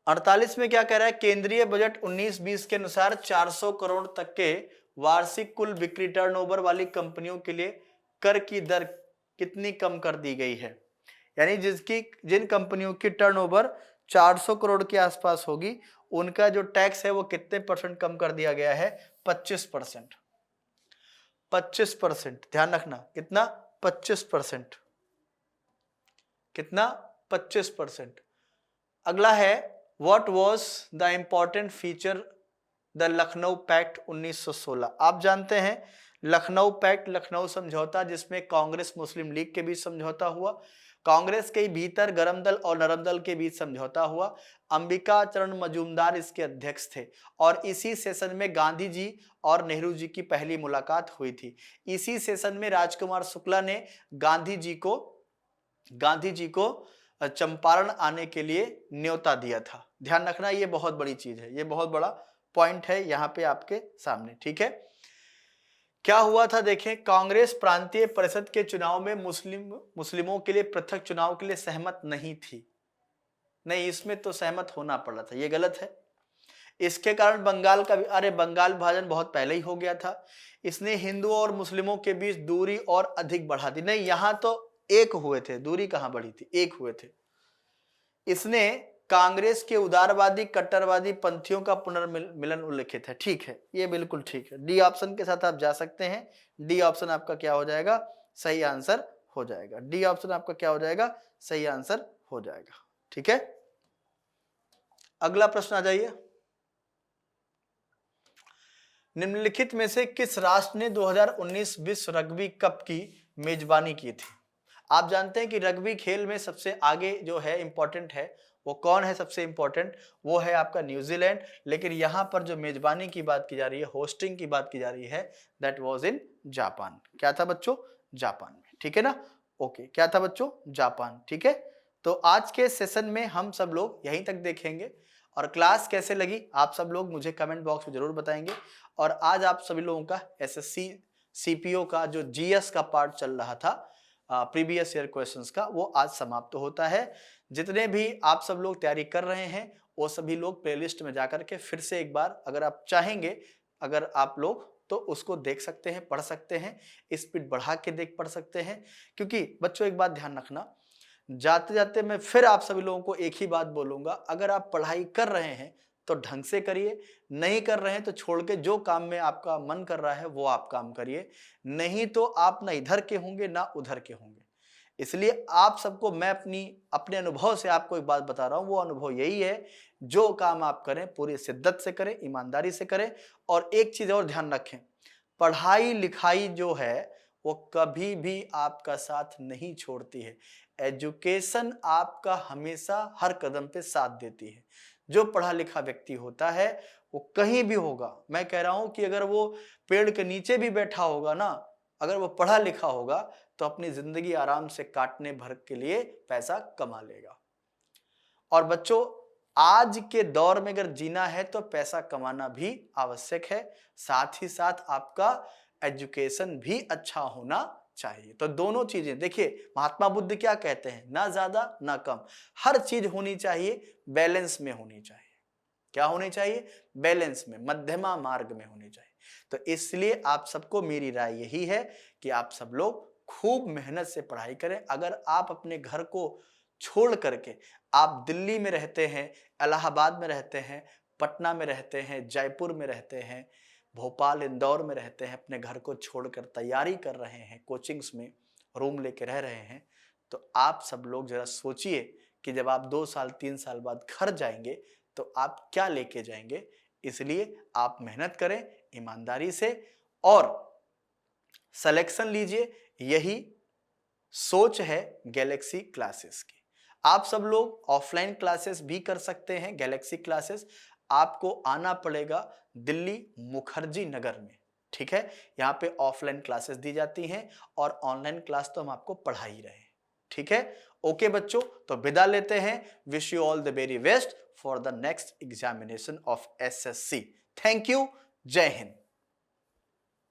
48 में क्या कह रहा है, केंद्रीय बजट 19-20 के अनुसार 400 करोड़ तक के वार्षिक कुल बिक्री टर्नओवर वाली कंपनियों के लिए कर की दर कितनी कम कर दी गई है। यानी जिन कंपनियों की टर्नओवर 400 करोड़ के आसपास होगी उनका जो टैक्स है वो कितने परसेंट कम कर दिया गया है, 25%। 25%, ध्यान रखना, कितना, 25%, कितना, 25%। अगला है, what was the important feature the Lucknow pact 1916। आप जानते हैं लखनऊ पैक्ट, लखनऊ समझौता, जिसमें कांग्रेस मुस्लिम लीग के बीच समझौता हुआ, कांग्रेस के भीतर गरम दल और नरम दल के बीच समझौता हुआ। अंबिका चरण मजूमदार इसके अध्यक्ष थे और इसी सेशन में गांधी जी और नेहरू जी की पहली मुलाकात हुई थी। इसी सेशन में राजकुमार शुक्ला ने गांधी जी को चंपारण आने के लिए न्योता दिया था। ध्यान रखना, ये बहुत बड़ी चीज है, ये बहुत बड़ा पॉइंट है यहाँ पे आपके सामने, ठीक है। क्या हुआ था देखें, कांग्रेस प्रांतीय परिषद के चुनाव में मुस्लिमों के लिए पृथक चुनाव के लिए सहमत नहीं थी। नहीं, इसमें तो सहमत होना पड़ा था, ये गलत है। इसके कारण बंगाल का भी, अरे बंगाल विभाजन बहुत पहले ही हो गया था। इसने हिंदुओं और मुस्लिमों के बीच दूरी और अधिक बढ़ा दी। नहीं, यहां तो एक हुए थे, दूरी कहां बढ़ी थी, एक हुए थे। इसने कांग्रेस के उदारवादी कट्टरवादी पंथियों का पुनर्मिलन उल्लेखित है। ठीक है, ये बिल्कुल ठीक है। डी ऑप्शन के साथ आप जा सकते हैं। डी ऑप्शन आपका क्या हो जाएगा, सही आंसर हो जाएगा। डी ऑप्शन आपका क्या हो जाएगा, सही आंसर हो जाएगा। ठीक है, अगला प्रश्न आ जाइए। निम्नलिखित में से किस राष्ट्र ने 2019 विश्व रग्बी कप की मेजबानी की थी? आप जानते हैं कि रग्बी खेल में सबसे आगे जो है इंपॉर्टेंट है, वो कौन है सबसे इंपॉर्टेंट, वो है आपका न्यूजीलैंड। लेकिन यहां पर जो मेजबानी की बात की जा रही है, होस्टिंग की बात की जा रही है, दैट वाज इन जापान। क्या था बच्चों, जापान में। ठीक है ना, ओके, क्या था बच्चों, जापान। ठीक है, तो आज के सेशन में हम सब लोग यहीं तक देखेंगे, और क्लास कैसे लगी आप सब लोग मुझे कमेंट बॉक्स में जरूर बताएंगे। और आज आप सभी लोगों का एसएससी सीपीओ का जो जीएस का पार्ट चल रहा था, प्रीवियस ईयर क्वेश्चंस का, वो आज समाप्त होता है। जितने भी आप सब लोग तैयारी कर रहे हैं, वो सभी लोग प्लेलिस्ट में जाकर के फिर से एक बार, अगर आप चाहेंगे, अगर आप लोग तो उसको देख सकते हैं, पढ़ सकते हैं, स्पीड बढ़ा के देख पढ़ सकते हैं। क्योंकि बच्चों एक बात ध्यान रखना, जाते जाते मैं फिर आप सभी लोगों को एक ही बात बोलूंगा, अगर आप पढ़ाई कर रहे हैं तो ढंग से करिए, नहीं कर रहे हैं तो छोड़ के जो काम में आपका मन कर रहा है वो आप काम करिए। नहीं तो आप ना इधर के होंगे ना उधर के होंगे। इसलिए आप सबको मैं अपने अनुभव से आपको एक बात बता रहा हूं, वो अनुभव यही है, जो काम आप करें पूरी शिद्दत से करें, ईमानदारी से करें। और एक चीज और ध्यान रखें, पढ़ाई लिखाई जो है वो कभी भी आपका साथ नहीं छोड़ती है। एजुकेशन आपका हमेशा हर कदम पे साथ देती है। जो पढ़ा लिखा व्यक्ति होता है वो कहीं भी होगा, मैं कह रहा हूं कि अगर वो पेड़ के नीचे भी बैठा होगा ना, अगर वो पढ़ा लिखा होगा तो अपनी जिंदगी आराम से काटने भर के लिए पैसा कमा लेगा। और बच्चों, आज के दौर में अगर जीना है तो पैसा कमाना भी आवश्यक है, साथ ही साथ आपका एजुकेशन भी अच्छा होना चाहिए। तो दोनों चीजें देखिए, महात्मा बुद्ध क्या कहते हैं, ना ज्यादा ना कम, हर चीज होनी चाहिए, बैलेंस में होनी चाहिए। क्या होनी चाहिए, बैलेंस में, मध्यमा मार्ग में होनी चाहिए। तो इसलिए आप सबको मेरी राय यही है कि आप सब लोग खूब मेहनत से पढ़ाई करें। अगर आप अपने घर को छोड़ करके आप दिल्ली में रहते हैं, इलाहाबाद में रहते हैं, पटना में रहते हैं, जयपुर में रहते हैं, भोपाल इंदौर में रहते हैं, अपने घर को छोड़कर तैयारी कर रहे हैं, कोचिंग्स में रूम लेके रह रहे हैं, तो आप सब लोग जरा सोचिए कि जब आप 2 साल 3 साल बाद घर जाएंगे तो आप क्या लेके जाएंगे। इसलिए आप मेहनत करें ईमानदारी से और सिलेक्शन लीजिए, यही सोच है गैलेक्सी क्लासेस की। आप सब लोग ऑफलाइन क्लासेस भी कर सकते हैं, गैलेक्सी क्लासेस आपको आना पड़ेगा दिल्ली मुखर्जी नगर में। ठीक है, यहाँ पे ऑफलाइन क्लासेस दी जाती हैं और ऑनलाइन क्लास तो हम आपको पढ़ा ही रहे हैं। ठीक है, ओके बच्चों, तो विदा लेते हैं। Wish you all the very best for the next examination of SSC. Thank you, जय हिंद।